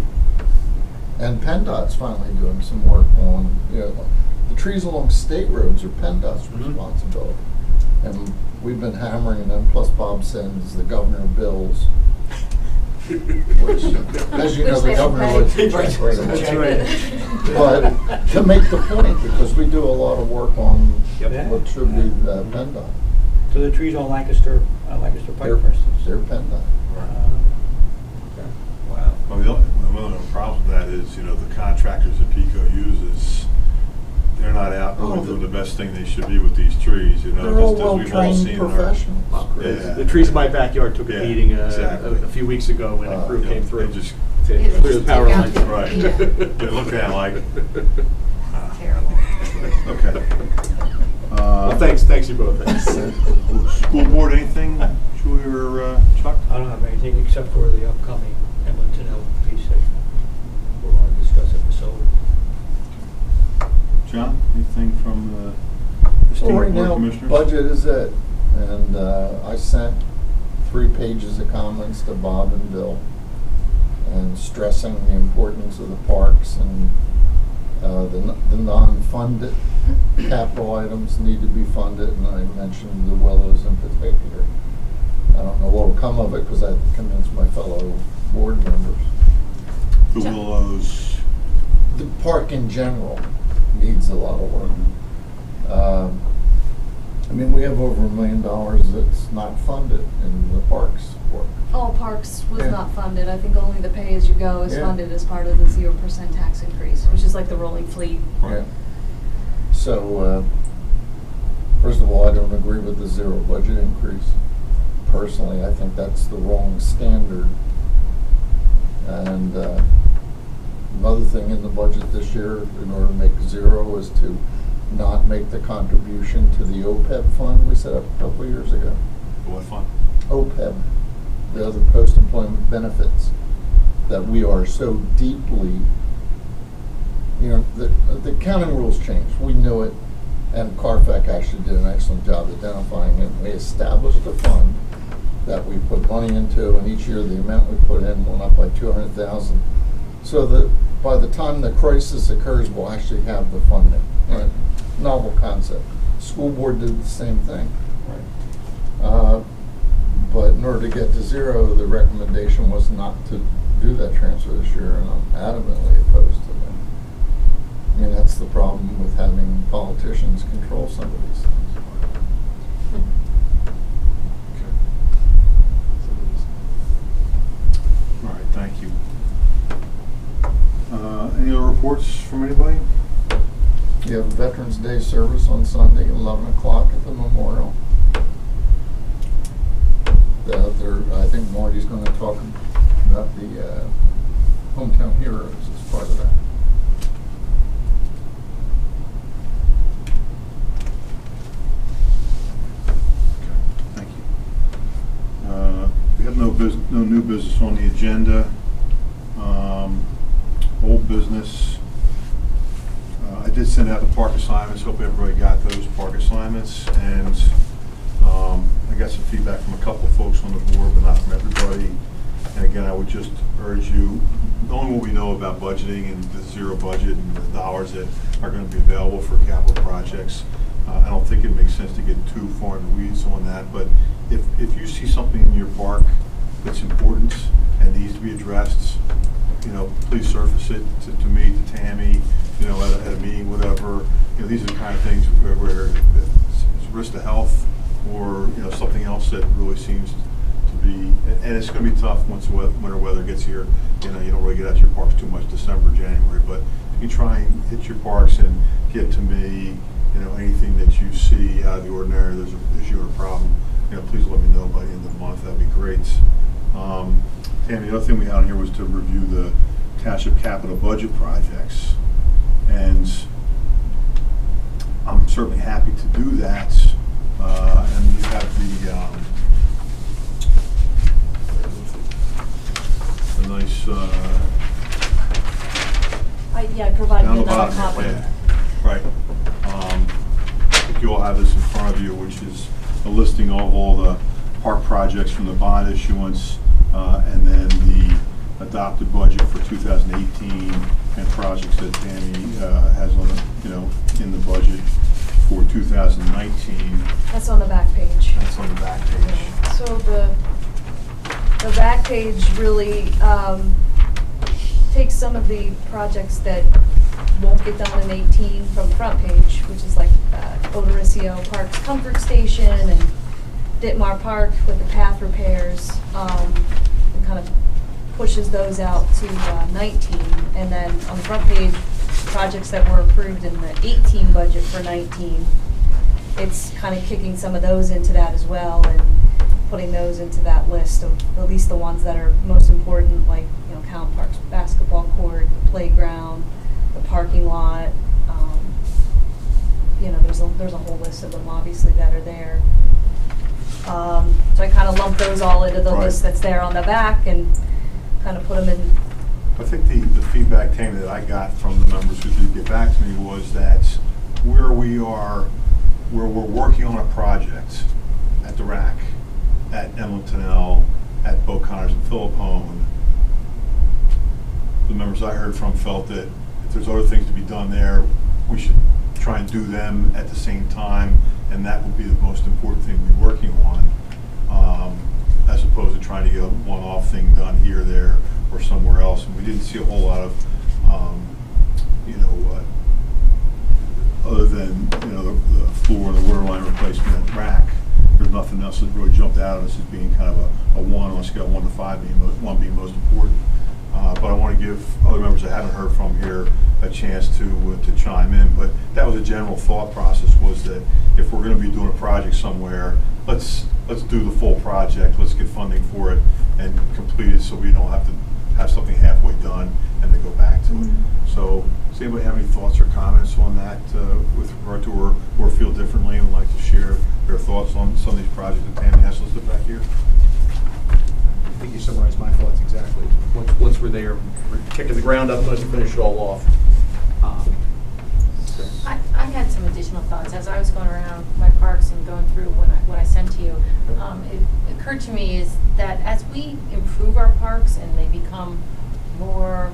And PennDOT's finally doing some work on, you know, the trees along state roads are PennDOT's responsibility. And we've been hammering them, plus Bob sends the governor bills, which, as you know, Which the they don't governor pay. would check right That's away. right. But to make the point, because we do a lot of work on Yep. what should be PennDOT. So the trees on Lancaster Pike, for instance? They're PennDOT. Okay. Wow. Well, the only problem with that is, you know, the contractors that PICO uses, they're not out really doing the best thing they should be with these trees, you know. They're all just as we've all well-trained seen in our- professionals. Yeah. The trees in my backyard took a Yeah, beating exactly. a few weeks ago when a crew You know, came through they just, to Yeah, they clear the just power take out lines. the- right. Yeah. They look at it like, Terrible. okay. Well, thanks you both. School board, anything, Julie or Chuck? I don't have anything except for the upcoming Edmonton piece that we're going to discuss at the solar. John, anything from the Well, esteemed right board now, commissioners? budget is it, and I sent 3 pages of comments to Bob and Bill, and stressing the importance of the parks and the non-funded capital items need to be funded, and I mentioned the Willows in particular. I don't know what will come of it because I have to convince my fellow board members. The Willows. The park in general needs a lot of work. I mean, we have over $1 million that's not funded in the parks work. All parks was Yeah. not funded. I think only the pay-as-you-go is Yeah. funded as part of the 0% tax increase, which is like the rolling fleet. Yeah. So, first of all, I don't agree with the 0 budget increase. Personally, I think that's the wrong standard. And another thing in the budget this year, in order to make 0, is to not make the contribution to the OPEB fund we set up a couple of years ago. What fun? OPEB, the other post-employment benefits that we are so deeply, you know, the accounting rules changed. We knew it, and Carfax actually did an excellent job identifying it. We established a fund that we put money into, and each year the amount we put in went up by $200,000, so that by the time the crisis occurs, we'll actually have the funding. Right. Novel concept. School board did the same thing. Right. But in order to get to 0, the recommendation was not to do that transfer this year, and I'm adamantly opposed to that. I mean, that's the problem with having politics politicians control some of these things. All right, thank you. Any other reports from anybody? You have Veterans Day service on Sunday, 11 o'clock at the memorial. I think Marty's going to talk about the hometown heroes as part of that. Thank you. We have no new business on the agenda. Old business. I did send out the park assignments. Hope everybody got those park assignments. And I got some feedback from a couple of folks on the board, but not from everybody. And again, I would just urge you, knowing what we know about budgeting and the zero budget and the dollars that are going to be available for capital projects, I don't think it makes sense to get too far in the weeds on that. But if you see something in your park that's important and needs to be addressed, please surface it to me, to Tammy, at a meeting, whatever. These are the kind of things where it's risk to health or, something else that really seems to be, and it's going to be tough once winter weather gets here. You don't really get out to your parks too much December, January, but if you try and hit your parks and get to me, anything that you see out of the ordinary, there's an issue or a problem, please let me know by the end of the month. That'd be great. Tammy, the other thing we had on here was to review the Township capital budget projects, and I'm certainly happy to do that. And you have the nice. I provided Down the another bottom, copy. yeah. Right. I think you all have this in front of you, which is a listing of all the park projects from the bond issuance, and then the adopted budget for 2018 and projects that Tammy has on in the budget for 2019. That's on the back page. That's on the back page. So the back page really takes some of the projects that won't get done in 18 from the front page, which is like Odoriccio Park's Comfort Station and Ditmar Park with the path repairs, and kind of pushes those out to 19. And then on the front page, projects that were approved in the 18 budget for 19, it's kind of kicking some of those into that as well and putting those into that list of at least the ones that are most important, like Callan Park's basketball court, the playground, the parking lot. There's a whole list of them obviously that are there. So I kind of lump those all into the list that's there on the back and kind of put them in. I think the feedback, Tammy, that I got from the members who did get back to me was that where we're working on a project at the RAC, at Emlenton, at Beau Connors and Philippone, the members I heard from felt that if there's other things to be done there, we should try and do them at the same time, and that would be the most important thing to be working on, as opposed to trying to get a one-off thing done here, there, or somewhere else. And we didn't see a whole lot of, other than the floor and the water line replacement at RAC. There's nothing else that really jumped out at us as being kind of a 1 on a scale of 1 to 5, one being most important. But I want to give other members I haven't heard from here a chance to chime in. But that was a general thought process, was that if we're going to be doing a project somewhere, let's do the full project. Let's get funding for it and complete it, so we don't have to have something halfway done and then go back to it. So does anybody have any thoughts or comments on that with regard to or feel differently and would like to share their thoughts on some of these projects that Tammy has listed back here? I think you summarized my thoughts exactly. Once we're there, we're kicking the ground up, let's finish it all off. I had some additional thoughts as I was going around my parks and going through what I sent to you. It occurred to me is that as we improve our parks and they become more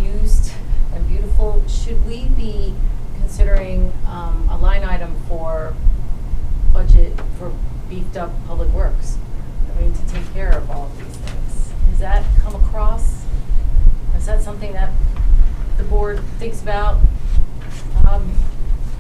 used and beautiful, should we be considering a line item for budget for beefed up public works? I mean, to take care of all of these things. Has that come across? Is that something that the board thinks about?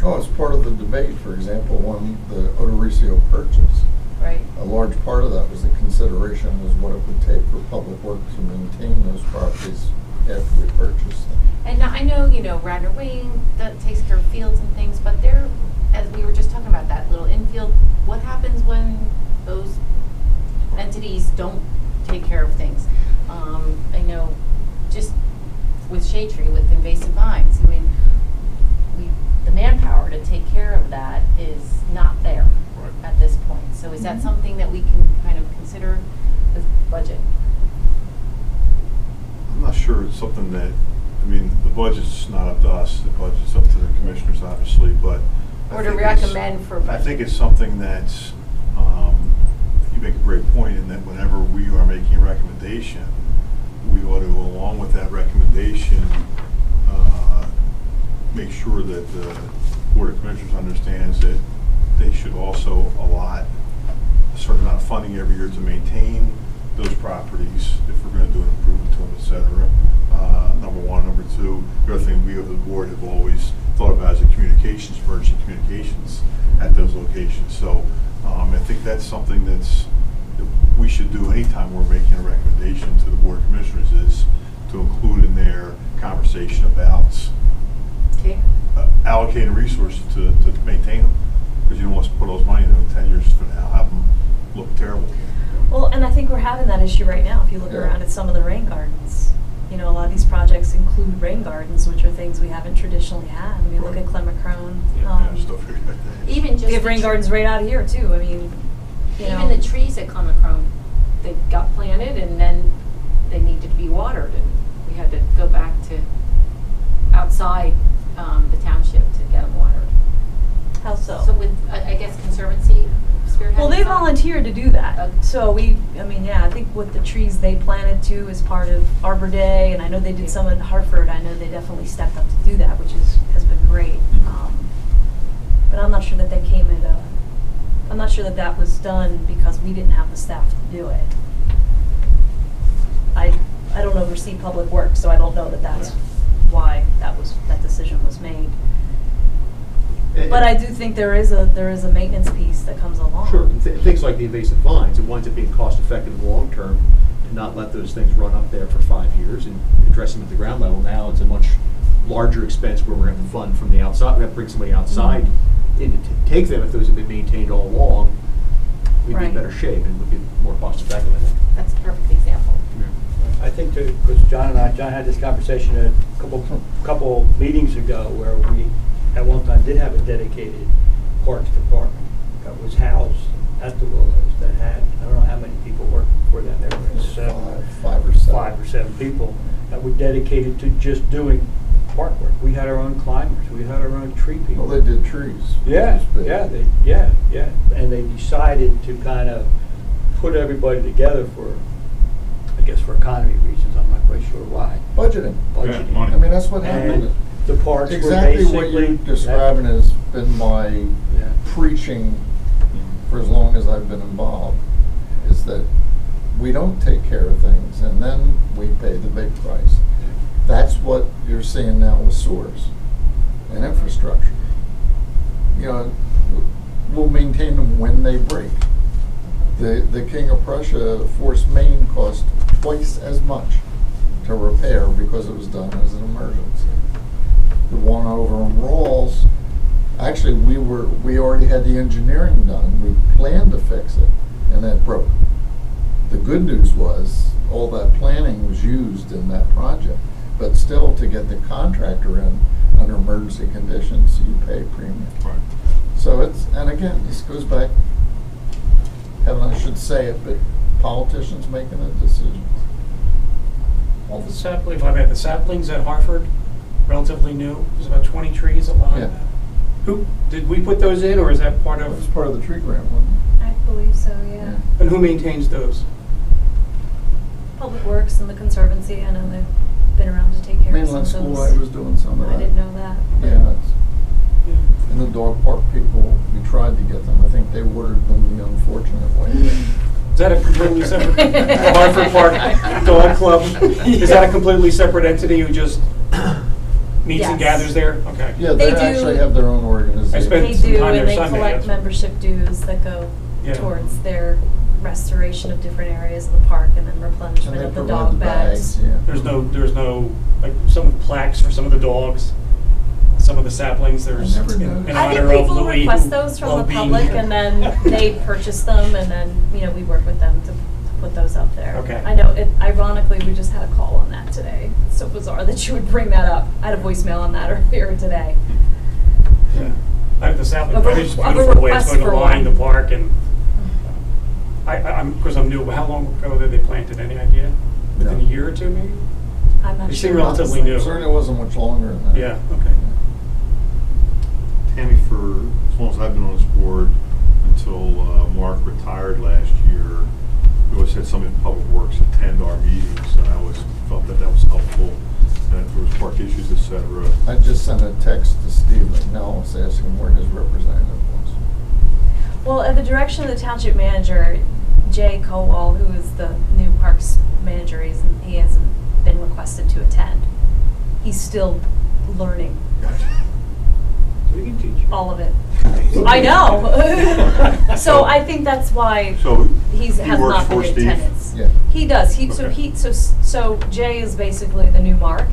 Oh, it's part of the debate, for example, when the Odoricio purchase. Right. A large part of that was the consideration was what it would take for Public Works to maintain those properties after we purchased them. And now, I know, Radnor Wing that takes care of fields and things, but there, as we were just talking about that little infield, what happens when those entities don't take care of things? I know just with shade tree, with invasive vines, I mean, the manpower to take care of that is not there at this point. So is that something that we can kind of consider with budget? I'm not sure it's something that, the budget's not up to us, the budget's up to the commissioners, obviously, but. Or to recommend for budget? I think it's something that's, you make a great point in that whenever we are making a recommendation, we ought to, along with that recommendation, make sure that the Board of Commissioners understands that they should also allot a certain amount of funding every year to maintain those properties if we're going to do an improvement to them, et cetera. Number one. Number two, the other thing we of the board have always thought about is the communications, emergency communications at those locations. So I think that's something that we should do anytime we're making a recommendation to the Board of Commissioners, is to include in their conversation about allocating resources to maintain them. Because you don't want to put those money in them 10 years from now, have them look terrible. Well, and I think we're having that issue right now. If you look around at some of the rain gardens, a lot of these projects include rain gardens, which are things we haven't traditionally had. I mean, look at Clemacrone. Even just we have rain gardens right out here too. Even the trees at Clemacrone, they got planted and then they needed to be watered, and we had to go back to outside the township to get them watered. How so? So with, I guess, Conservancy spearheading. Well, they volunteered to do that. Okay. So I think with the trees they planted too as part of Arbor Day, and I know they did some at Hartford. I know they definitely stepped up to do that, which has been great. But I'm not sure that they came at I'm not sure that was done because we didn't have the staff to do it. I don't oversee Public Works, so I don't know that that's why that decision was made. But I do think there is a maintenance piece that comes along. Sure, and things like the invasive vines, it winds up being cost effective in the long term to not let those things run up there for 5 years and address them at the ground level. Now it's a much larger expense where we're going to have to fund from the outside. We have to bring somebody outside in to take them. If those have been maintained all along, we'd be in better shape and would be more cost effective, I think. That's a perfect example. I think because John had this conversation a couple meetings ago where we at one time did have a dedicated parks department that was housed at the Willows that had, I don't know how many people worked for them. There were five or seven people that were dedicated to just doing park work. We had our own climbers. We had our own tree people. Well, they did trees. Yeah. And they decided to kind of put everybody together for economy reasons. I'm not quite sure why. Budgeting. Yeah, money. I mean, that's what happened. The parks exactly were what you're describing has been my preaching for as long as I've been involved, is that we don't take care of things and then we pay the big price. That's what you're seeing now with sewers and infrastructure. We'll maintain them when they break. The King of Prussia forced main cost twice as much to repair because it was done as an emergency. The one over in Rawls, actually we already had the engineering done. We planned to fix it, and that broke. The good news was all that planning was used in that project, but still to get the contractor in under emergency conditions, you pay premium. Right. So and again, this goes back, Heaven, I should say it, but politicians making the decisions. All the saplings at Hartford, relatively new. There's about 20 trees along that. Who did we put those in, or is that part of? It was part of the tree grant, wasn't it? I believe so, yeah. And who maintains those? Public Works and the Conservancy. I know they've been around to take care of some Mainland of School, those. I was doing some of that. I didn't know that. Yeah, and the dog park people, we tried to get them. I think they ordered them the unfortunate way. Is that a completely separate Hartford Park Dog Club? Is that a completely separate entity who just meets and Yes. gathers there? Okay. Yeah, They they do. actually have their own I organization. spent They some do, time and there they Sunday, collect that's- membership dues that go Yeah. towards their restoration of different areas of the park and then And replenishment they of the provide dog the bags. yeah. There's no, like, some plaques for some of the dogs, some of the saplings, there's I never in noticed. in I honor think of people Louis. request those from the Well-being. public, and then they purchase them, and then, we work with them to put those up there. Okay. I know, ironically, we just had a call on that today. It's so bizarre that you would bring that up. I had a voicemail on that earlier today. Yeah. I have the sapling, Of a- but it's just of a beautiful the way it's request going to for line the one. park, and because I'm new, how long ago did they plant it, any idea? Within a No. year or two, maybe? I'm not They sure. seem relatively honestly. new. Certainly wasn't much longer than that. Yeah, okay. Tammy, for as long as I've been on this board, until Mark retired last year, we always had somebody in Public Works attend our meetings, and I always felt that was helpful, and if there was park issues, et cetera. I just sent a text to Steve McNellis asking where his representative was. Well, at the direction of the township manager, Jay Kowal, who is the new parks manager, he hasn't been requested to attend. He's still learning We can teach you. all of it. I know. So I think that's why So he has works not been for in Steve? attendance. Yeah. He does. Okay. So Jay is basically the new Mark,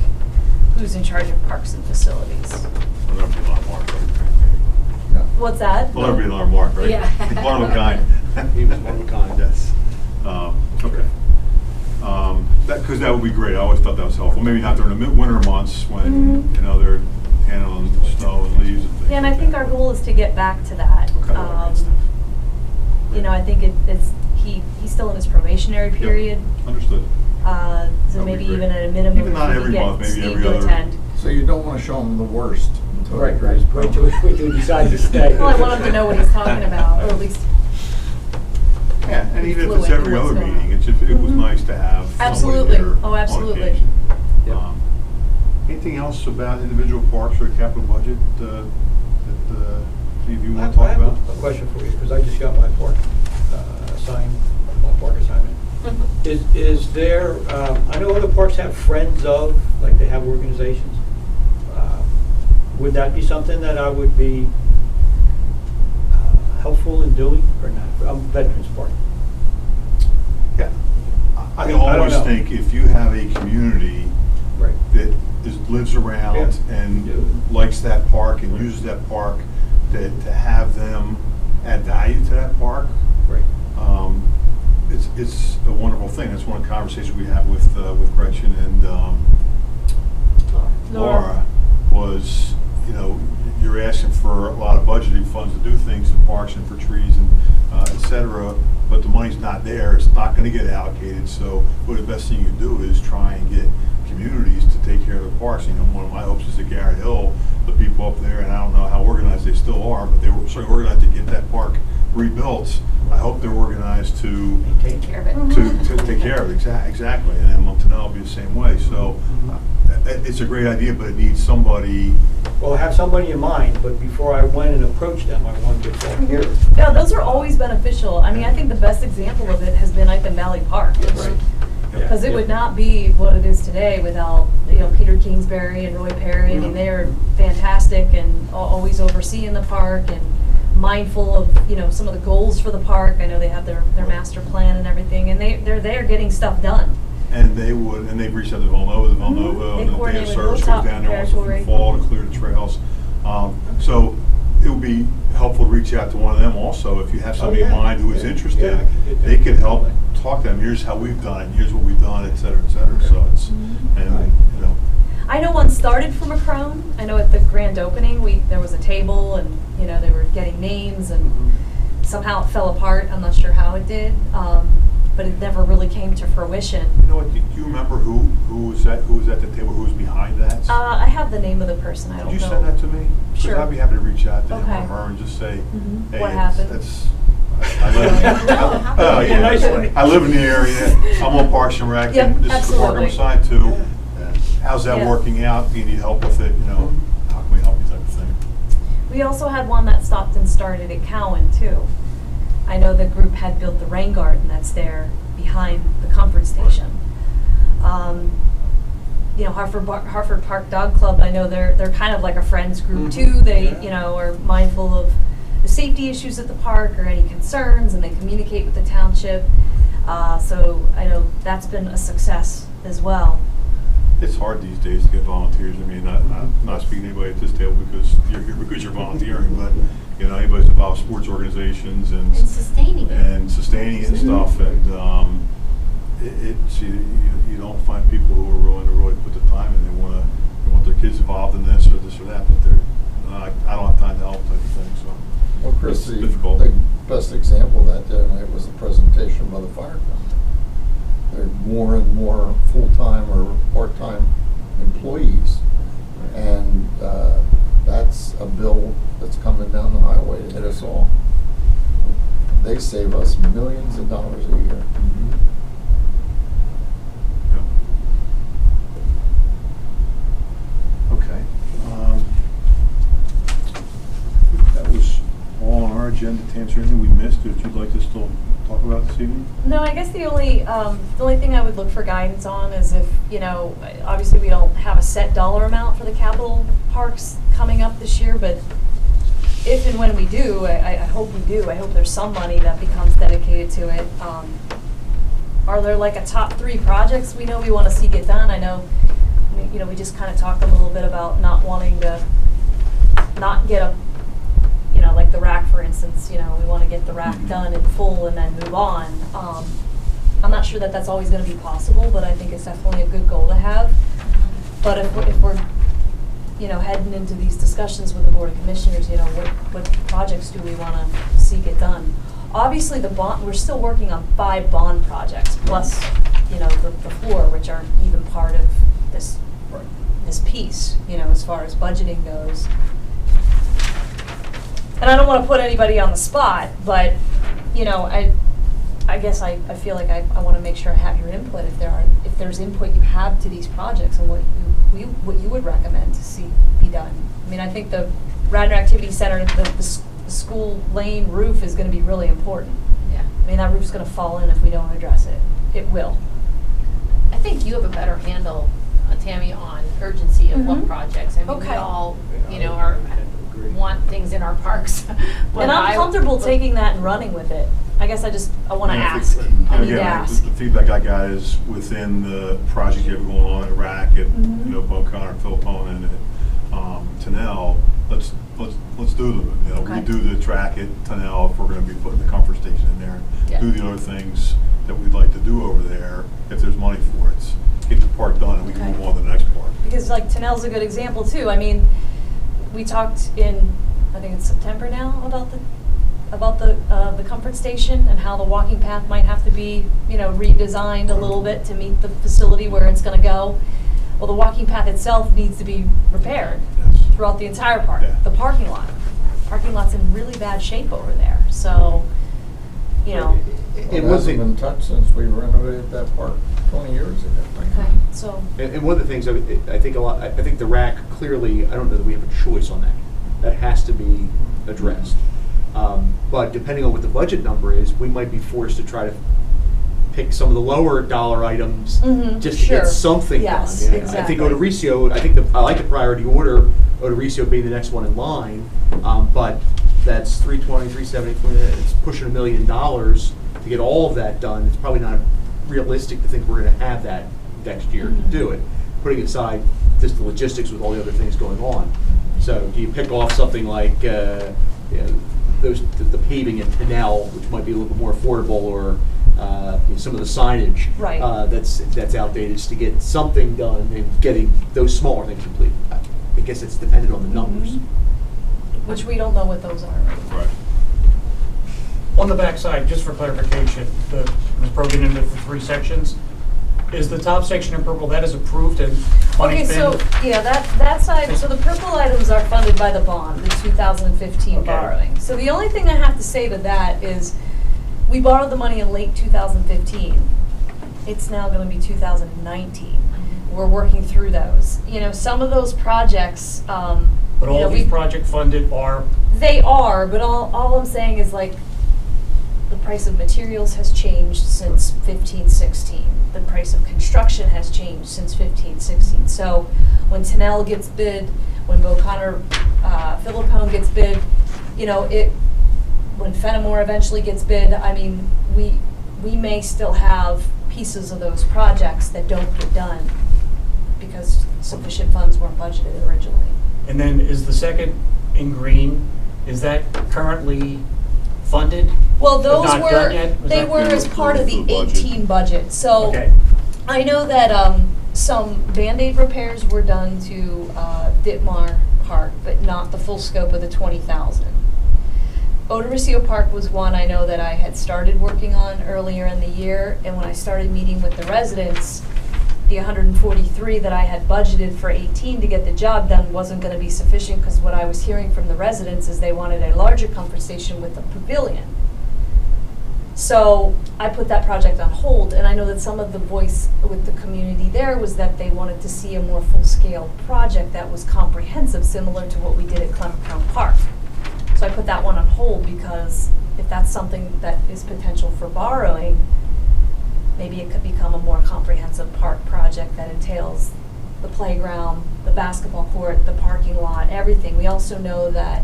who's in charge of parks and facilities. Well, that'd be a lot of Mark, right? No. What's that? Well, that'd be another Mark, right? Yeah. One of a kind. He was one of a kind. Yes. Okay. Because that would be great. I always thought that was helpful. Maybe not during the winter months when, Mhm. they're handling snow and leaves and things. Yeah, and I like think that. our goal is to get back to that. Okay. I think he's still in his probationary Yep. period. Understood. So That'd maybe be great. even at a minimum, Even not if we every could month, get maybe Steve every to other- attend. So you don't want to show him the worst until Right, he right. Wait till we decide to stay. Well, I want him to know what he's talking about, or at least, Yeah, and even if fluid it's every in what's other going meeting, on. it was Mhm. nice to have somebody Absolutely. there Oh, on absolutely. occasion. Yep. Anything else about individual parks or capital budget that any of you want to I talk have about? a question for you, because I just got my park assignment. Is there, I know other parks have friends of, like they have organizations. Would that be something that I would be helpful in doing or not? Veterans Park. Yeah. I don't always know. think if you have a community Right. that lives around Yeah. and likes that park and uses that park, that to have them add value to that park, Right. it's a wonderful thing. That's one of the conversations we had with Gretchen and Laura was, you're asking for a lot of budgeting funds to do things in parks and for trees and et cetera, but the money's not there. It's not going to get allocated. So what the best thing you do is try and get communities to take care of their parks. One of my hopes is at Garrett Hill, the people up there, and I don't know how organized they still are, but they were certainly organized to get that park rebuilt. I hope they're organized to Take care of it. to take care of it, exactly, and then Montanel will be the same way, so it's a great idea, but it needs somebody. Well, I have somebody in mind, but before I went and approached them, I wanted to talk here. Yeah, those are always beneficial. I mean, I think the best example of it has been Icon Valley Park. Right. Because it would not be what it is today without, Peter Kingsbury and Roy Perry. I mean, they're fantastic and always overseeing the park and mindful of, some of the goals for the park. I know they have their master plan and everything, and they're there getting stuff done. And they've reached out to Villanova, They and the data coordinate with service goes Hilltop down there also for Territory. the fall to clear the trails. So it would be helpful to reach out to one of them also, if you have somebody in yeah. mind who is Yeah. interested, Yeah, I can get that. they could help talk to them, here's how we've done it, here's what we've done, et cetera, so it's, and, I know one started from a crone. I know at the grand opening, there was a table and, they were getting names and somehow it fell apart. I'm not sure how it did, but it never really came to fruition. You know what, do you remember who was at the table, who was behind that? I have the name of the person, I don't know. Could you send that to me? Sure. Because I'd be happy to reach out to him Okay. or her and just say, Mhm. hey, What happened? I live, Yeah, nicely. I live in the area, I'm on Parks and Rec, Yep, and this is the park I'm absolutely. assigned to. How's that Yeah. working out? Do you need help with it? How can we help you type of thing? We also had one that stopped and started at Cowan too. I know the group had built the rain garden that's there behind the comfort station. you know, Hartford Park Dog Club, I know they're kind of like a friends group too. They, you know, are mindful of the safety issues at the park or any concerns, and they communicate with the township. So I know that's been a success as well. It's hard these days to get volunteers. I mean, not speaking to anybody at this table because you're here because you're volunteering, but you know, anybody's involved in sports organizations and sustaining it. And sustaining it and stuff, and you don't find people who are willing to really put the time in. They want their kids involved in this or that, but they're I don't have time to help type of thing. So Well, Chris, it's the difficult. best example of that the other night was the presentation by the fire company. There are more and more full-time or part-time employees, and that's a bill that's coming down the highway to hit us all. They save us millions of dollars a year. Okay. That was all on our agenda. To answer anything we missed that you'd like to still talk about this evening? No, I guess the only thing I would look for guidance on is if, you know, obviously we don't have a set dollar amount for the capital parks coming up this year, but if and when we do, I hope we do. I hope there's some money that becomes dedicated to it. Are there like a top 3 projects we know we want to see get done? I know, you know, we just kind of talked a little bit about not wanting to not get a, you know, like the rack, for instance, you know, we want to get the rack done in full and then move on. I'm not sure that that's always going to be possible, but I think it's definitely a good goal to have. But if we're you know, heading into these discussions with the Board of Commissioners, you know, what projects do we want to see get done? Obviously, the bond, we're still working on 5 bond projects, plus, you know, the 4, which aren't even part of this, this piece, you know, as far as budgeting goes. And I don't want to put anybody on the spot, but, you know, I guess I feel like I want to make sure I have your input if there's input you have to these projects and what you would recommend to see be done. I mean, I think the Radnor Activity Center, the school lane roof is going to be really important. Yeah. I mean, that roof's going to fall in if we don't address it. It will. I think you have a better handle, Tammy, on urgency of what projects. I mean, we all, you know, want things in our parks. And I'm comfortable taking that and running with it. I guess I want to ask. I need to ask. The feedback I got is within the project you have going on at RAC, at you know, Bo Connor, Philpone, and at Tunnel, let's do them. You know, redo the track at Tunnel if we're going to be putting the comfort station in there. Yeah. Do the other things that we'd like to do over there if there's money for it. Get the part done and we can move on to the next part. Because like Tunnel's a good example too. I mean, we talked in, I think it's September now, about the comfort station and how the walking path might have to be, you know, redesigned a little bit to meet the facility where it's going to go. Well, the walking path itself needs to be repaired throughout the entire park. Yeah. The parking lot's in really bad shape over there. So, you know. It hasn't been touched since we renovated that park 20 years ago. Okay. So. And one of the things I think I think the RAC clearly, I don't know that we have a choice on that. That has to be addressed. But depending on what the budget number is, we might be forced to try to pick some of the lower dollar items just to get something done. Exactly. I think Odoricio, I like the priority order, Odoricio being the next one in line, but that's 320, 370, it's pushing $1 million to get all of that done. It's probably not realistic to think we're going to have that next year to do it, putting aside just the logistics with all the other things going on. So do you pick off something like you know, the paving in Canal, which might be a little bit more affordable, or you know, some of the signage that's outdated, just to get something done and getting those smaller things completed. I guess it's dependent on the numbers. Which we don't know what those are. Right. On the backside, just for clarification, it was broken into 3 sections. Is the top section in purple, that is approved and money's been? Okay, so, yeah, that side, so the purple items are funded by the bond, the 2015 borrowing. So the only thing I have to say to that is, we borrowed the money in late 2015. It's now going to be 2019. We're working through those. You know, some of those projects, But all these project funded are? They are, but all I'm saying is like, the price of materials has changed since 15-16. The price of construction has changed since 15-16. So when Tennell gets bid, when Beauconnor Philippone gets bid, you know, when Fenimore eventually gets bid, I mean, we may still have pieces of those projects that don't get done because sufficient funds weren't budgeted originally. And then is the second in green, is that currently funded? Well, those Not were, done yet? Was they that were been as part of the approved for the budget? 18 budget. So Okay. I know that some Band-Aid repairs were done to Ditmar Park, but not the full scope of the 20,000. Odorosio Park was one I know that I had started working on earlier in the year, and when I started meeting with the residents, the 143 that I had budgeted for 18 to get the job done wasn't going to be sufficient, because what I was hearing from the residents is they wanted a larger comfort station with the pavilion. So I put that project on hold, and I know that some of the voice with the community there was that they wanted to see a more full-scale project that was comprehensive, similar to what we did at Clemacrown Park. So I put that one on hold, because if that's something that is potential for borrowing, maybe it could become a more comprehensive park project that entails the playground, the basketball court, the parking lot, everything. We also know that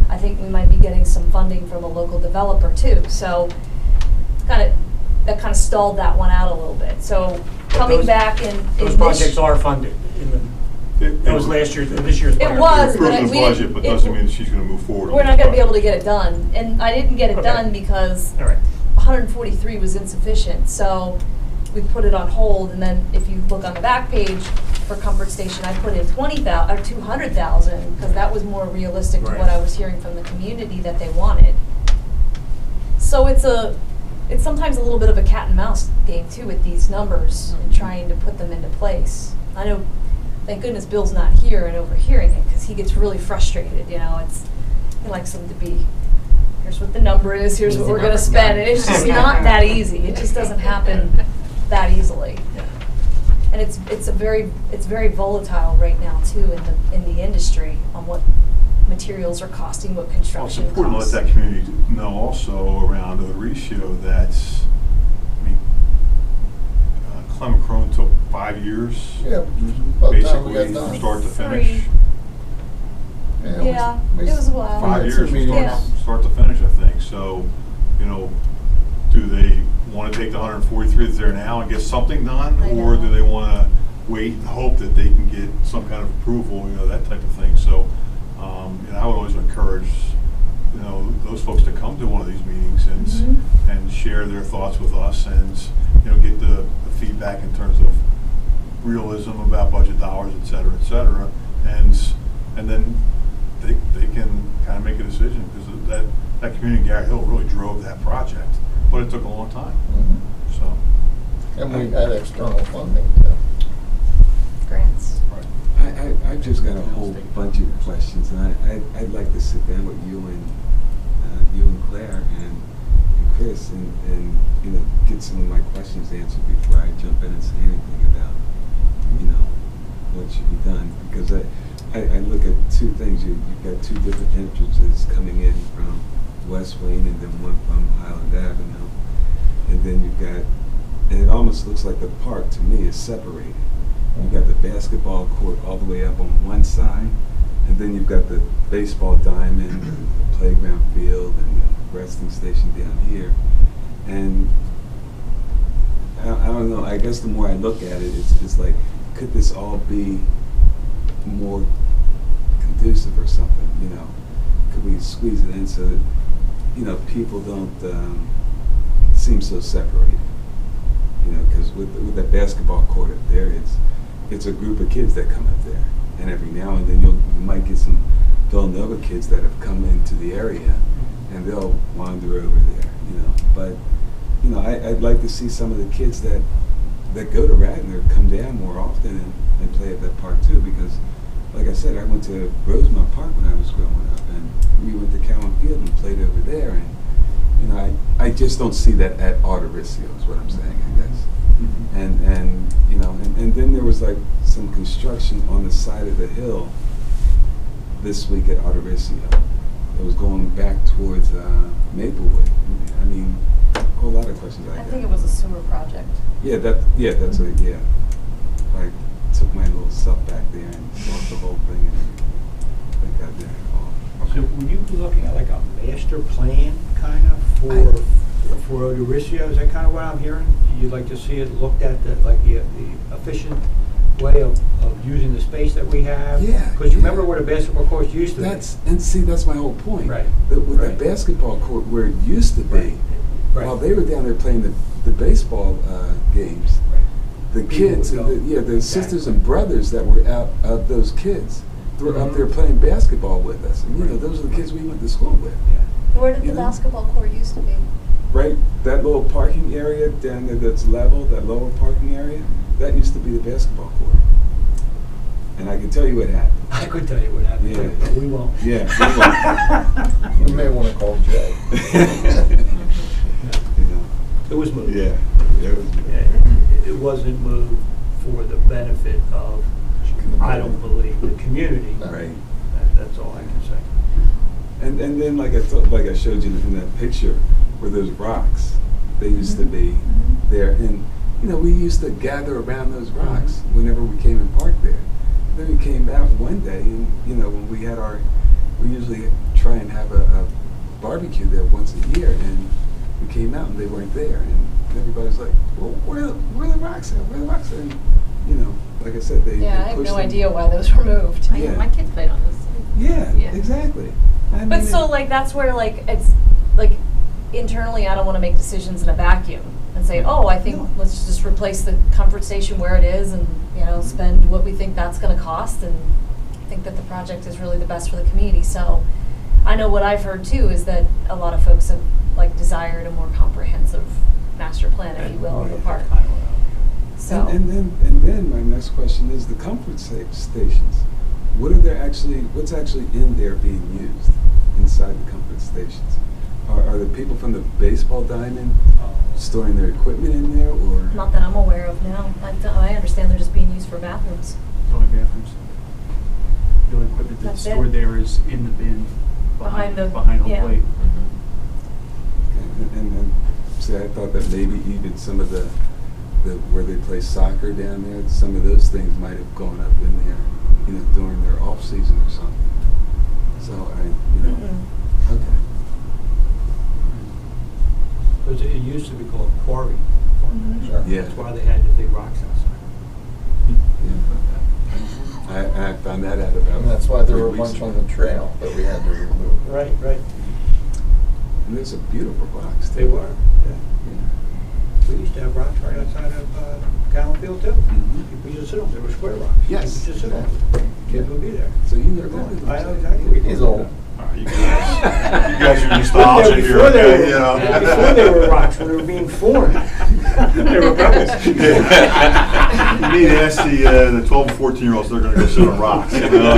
I think we might be getting some funding from a local developer too. So that kind of stalled that one out a little bit. So coming those- back in Those this- projects are funded in the, that was last year, this year's budget. was, but Approved the we budget, didn't- but doesn't mean she's gonna move forward on we're this not going to be able to project. get it done. And I didn't get it Okay. done because All right. 143 was insufficient, so we put it on hold. And then if you look on the back page for Comfort Station, I put in 20,000 or 200,000, because that was more realistic to Right. what I was hearing from the community that they wanted. So it's sometimes a little bit of a cat and mouse game too with these numbers and trying to put them into place. I know, thank goodness Bill's not here and overhearing it, because he gets really frustrated. You know, he likes them to be, here's what the number is, here's what we're going to spend, and it's just not that easy. It just doesn't happen that easily. And it's very volatile right now too in the industry on what materials are costing, what Well, it's construction important to costs. let that community know also around Odorosio that, I mean, Clemacrown took 5 years, Yeah, by the time we got basically, done. from start to 3. finish. Yeah, it was a while. 5 had years two from meetings. start to finish, I think. So, you know, do they want to take the 143 that's there now and get something done? I Or know. do they want to wait and hope that they can get some kind of approval, you know, that type of thing? So, and I would always encourage, you know, those folks to come to one of these meetings and share their thoughts with us, and, you know, get the feedback in terms of realism about budget dollars, et cetera, and then they can kind of make a decision, because that community in Garrett Hill really drove that project, but it took a long time. Mhm. So, And we had external funding too. Grants. right. I've just got a whole bunch of questions, and I'd like to sit down with you and Claire and Chris and you know, get some of my questions answered before I jump in and say anything about, you know, what should be done. Because I look at two things. You've got two different entrances coming in from West Wayne and then one from Highland Avenue, and then you've got, and it almost looks like the park to me is separated. You've got the basketball court all the way up on one side, and then you've got the baseball diamond, the playground field, and the resting station down here. And I don't know, I guess the more I look at it, it's like, could this all be more conducive or something, you know? Could we squeeze it in so that, you know, people don't seem so separated? You know, because with that basketball court up there, it's a group of kids that come up there, and every now and then you might get some Villanova kids that have come into the area, and they'll wander over there, you know. But you know, I'd like to see some of the kids that go to Radnor come down more often and play at that park too, because, like I said, I went to Rosemont Park when I was growing up, and we went to Cowan Field and played over there, and you know, I just don't see that at Odorosio is what I'm saying, I guess. And you know, and then there was like some construction on the side of the hill this week at Odorosio. It was going back towards Maplewood. I mean, whole lot of questions I I got. think it was a sewer project. Yeah, that's it, yeah. I took my little stuff back there and bought the whole thing and everything. I got there. So would you be looking at like a master plan kind of for Odoricio? Is that kind of what I'm hearing? You'd like to see it looked at, like the efficient way of using the space that we have? Yeah. Because you remember where the basketball courts used to be? That's my whole point. Right. With Right. that basketball court where it used to be, Right. Right. while they were down there playing the baseball games, the People kids, would go. the sisters Exactly. and brothers that were out of those kids, they were up there playing basketball with us. And Right. those are the kids we went to school with. Yeah. Where did You the know? basketball court used to be? Right, that little parking area down there that's level, that lower parking area, that used to be the basketball court. And I can tell you what happened. I could tell you what happened, Yeah. but we won't. Yeah, we You may want to call Jay. You know. It was moved. Yeah, it was. It wasn't moved for the benefit of, I don't believe, the community. Right. That's all I can say. And then like I showed you in that picture where those rocks, they used to be there, and we used to gather around those rocks whenever we came and parked there. Then we came out one day, and when we had we usually try and have a barbecue there once a year, and we came out and they weren't there, and everybody's like, well, where are the rocks at? Where are the rocks at? And, like I said, they Yeah, I have pushed no them. idea why those were moved. I know, my kids played on those. Yeah, Yeah. exactly. I But mean, so like that's where like it's like internally I don't want to make decisions in a vacuum and say, oh, I think No. let's just replace the comfort station where it is and spend what we think that's going to cost and think that the project is really the best for the community. So I know what I've heard too is that a lot of folks have like desired a more comprehensive master plan, if you will, of the park. I don't know. So And then my next question is the comfort stations. What's actually in there being used inside the comfort stations? Are the people from the baseball diamond storing their equipment in there, or? not that I'm aware of now. I understand they're just being used for bathrooms. The only bathrooms. The only equipment that's That's it. stored there is in the bin Behind the- behind home yeah. plate. And see, I thought that maybe even some of the where they play soccer down there, some of those things might have gone up in there, during their off season or something. So Mm-mm. okay. Because it used to be called quarry. Mhm. Sure. Yeah. That's why they had the big rocks outside. I found that out about. And that's why there 3 were a weeks bunch ago. on the trail that we had to remove. Right, right. And there's some beautiful rocks. They too. were, yeah. We used to have rocks right outside of Callan Field too. Mhm. People used to sit on them. They were square rocks. Yes. People just sit on them. Kids would be there. So you know They're exactly gone. what I I'm know saying. exactly. what He's you're old. talking You guys are nostalgic here, Before they okay, were- you know? yeah, before they were rocks, when they were being formed. They were pebbles. You need to ask the 12 and 14-year-olds, they're gonna go sit on rocks, you know?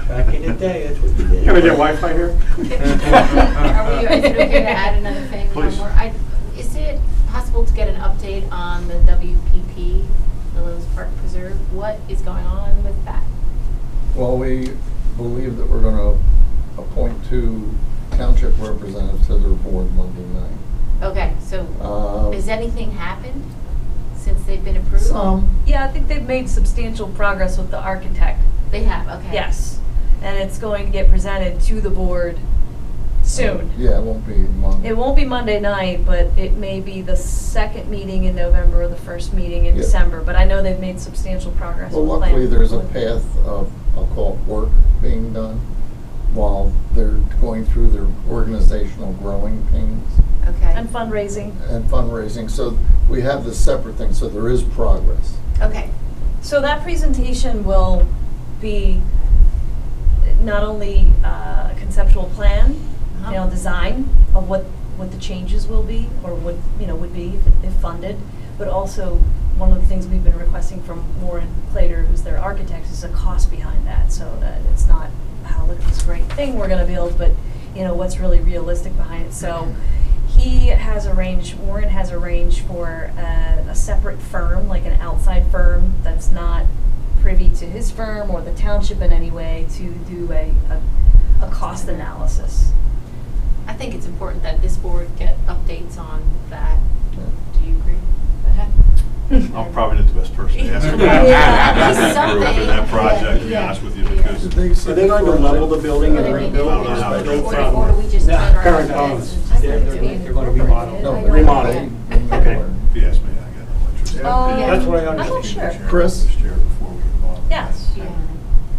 Back in the day, that's what we did. Can we get Wi-Fi here? Is it okay to add another thing? One Please. more? Is it possible to get an update on the WPP, Willows Park Preserve? What is going on with that? Well, we believe that we're going to appoint 2 township representatives to their board Monday night. Okay, so has anything happened since they've been approved? Yeah, I think they've made substantial progress with the architect. They have, okay. Yes, and it's going to get presented to the board soon. Yeah, it won't be Monday. It won't be Monday night, but it may be the second meeting in November or the first meeting in Yeah. December. But I know they've made substantial progress. Well, with luckily, planning. there's a path of, I'll call it work being done while they're going through their organizational growing pains Okay. And fundraising. and fundraising. So we have this separate thing, so there is progress. Okay. So that presentation will be not only a conceptual plan, design of what the changes will be or would be if funded, but also one of the things we've been requesting from Warren Clater, who's their architect, is a cost behind that, so that it's not, oh, look at this great thing we're going to build, but what's really realistic behind it. So Warren has arranged for a separate firm, like an outside firm that's not privy to his firm or the township in any way, to do a cost analysis. I think it's important that this board get updates updates on that. Yeah. Do you agree? Go ahead. I'm probably not the best person to ask about Yeah. for that project, to be Yeah. honest with you, Yeah. because. Are they going to level the building and rebuild? I don't know how it? to do it. From Or do we just the turn around current and owners? just They're leave it to be they're going to remodel. incorporated? No, Remodel. Okay. If you ask me, I got no interest. Yeah. That's what I I'm not understand. sure. Chris? Before we get involved in that. Yes. Yeah.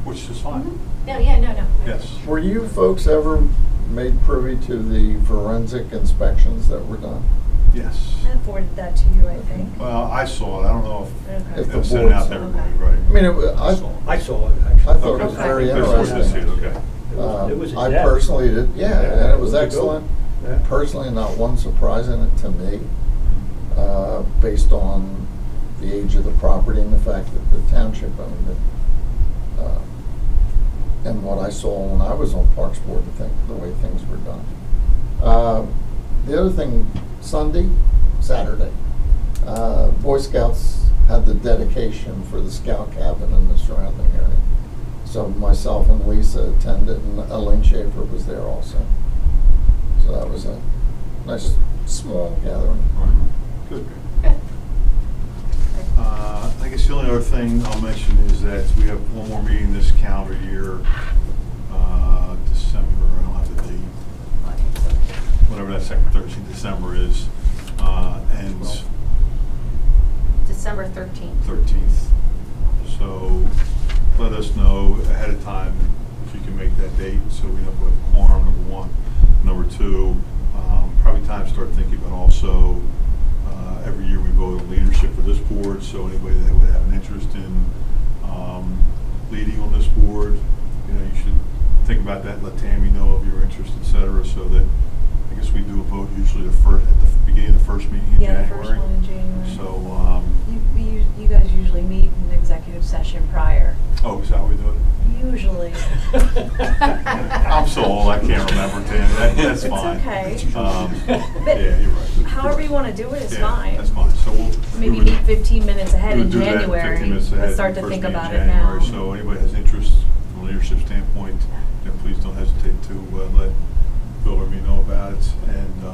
Which is fine. No, yeah, no. Yes. Were you folks ever made privy to the forensic inspections that were done? Yes. I forwarded that to you, I think. Well, I saw it. I don't know Okay. If if the it was sent out to board's- everybody, Okay. right? I mean, I I saw it, actually. I thought it was Okay. very That's what this interesting. is, okay. It was in I depth. personally did, yeah, and it was a good- excellent. yeah. Personally, not one surprise in it to me, based on the age of the property and the fact that the township owned it. And what I saw when I was on Parks Board, the way things were done. The other thing, Saturday, Boy Scouts had the dedication for the scout cabin in the surrounding area. So myself and Lisa attended, and Elaine Schaefer was there also. So that was a nice, small gathering. Good. I guess the only other thing I'll mention is that we have one more meeting this calendar year, December, I don't have the date, whatever that second Thursday in December is, ends December 13th. 13th. So let us know ahead of time if you can make that date, so we know if we have a quorum, number one. Number two, probably time to start thinking about also, every year we vote on leadership for this board, so anybody that would have an interest in leading on this board, you know, you should think about that, let Tammy know of your interest, et cetera, so that, I guess we do a vote usually at the beginning of the first meeting in Yeah, the January. first one in January. So, You guys usually meet in executive session prior. oh, is that how we do it? Usually. I'm so old, I can't remember, Tammy. That's It's fine. okay. Yeah, you're right. However you want to do it is Yeah, fine. That's fine. So we'll. Maybe we would- meet 15 minutes ahead we in would do that 15 January. minutes ahead, Let's start to first think meeting in about it now. January. So anybody has interest from a leadership standpoint, then please don't hesitate to let Bill or me know about it. And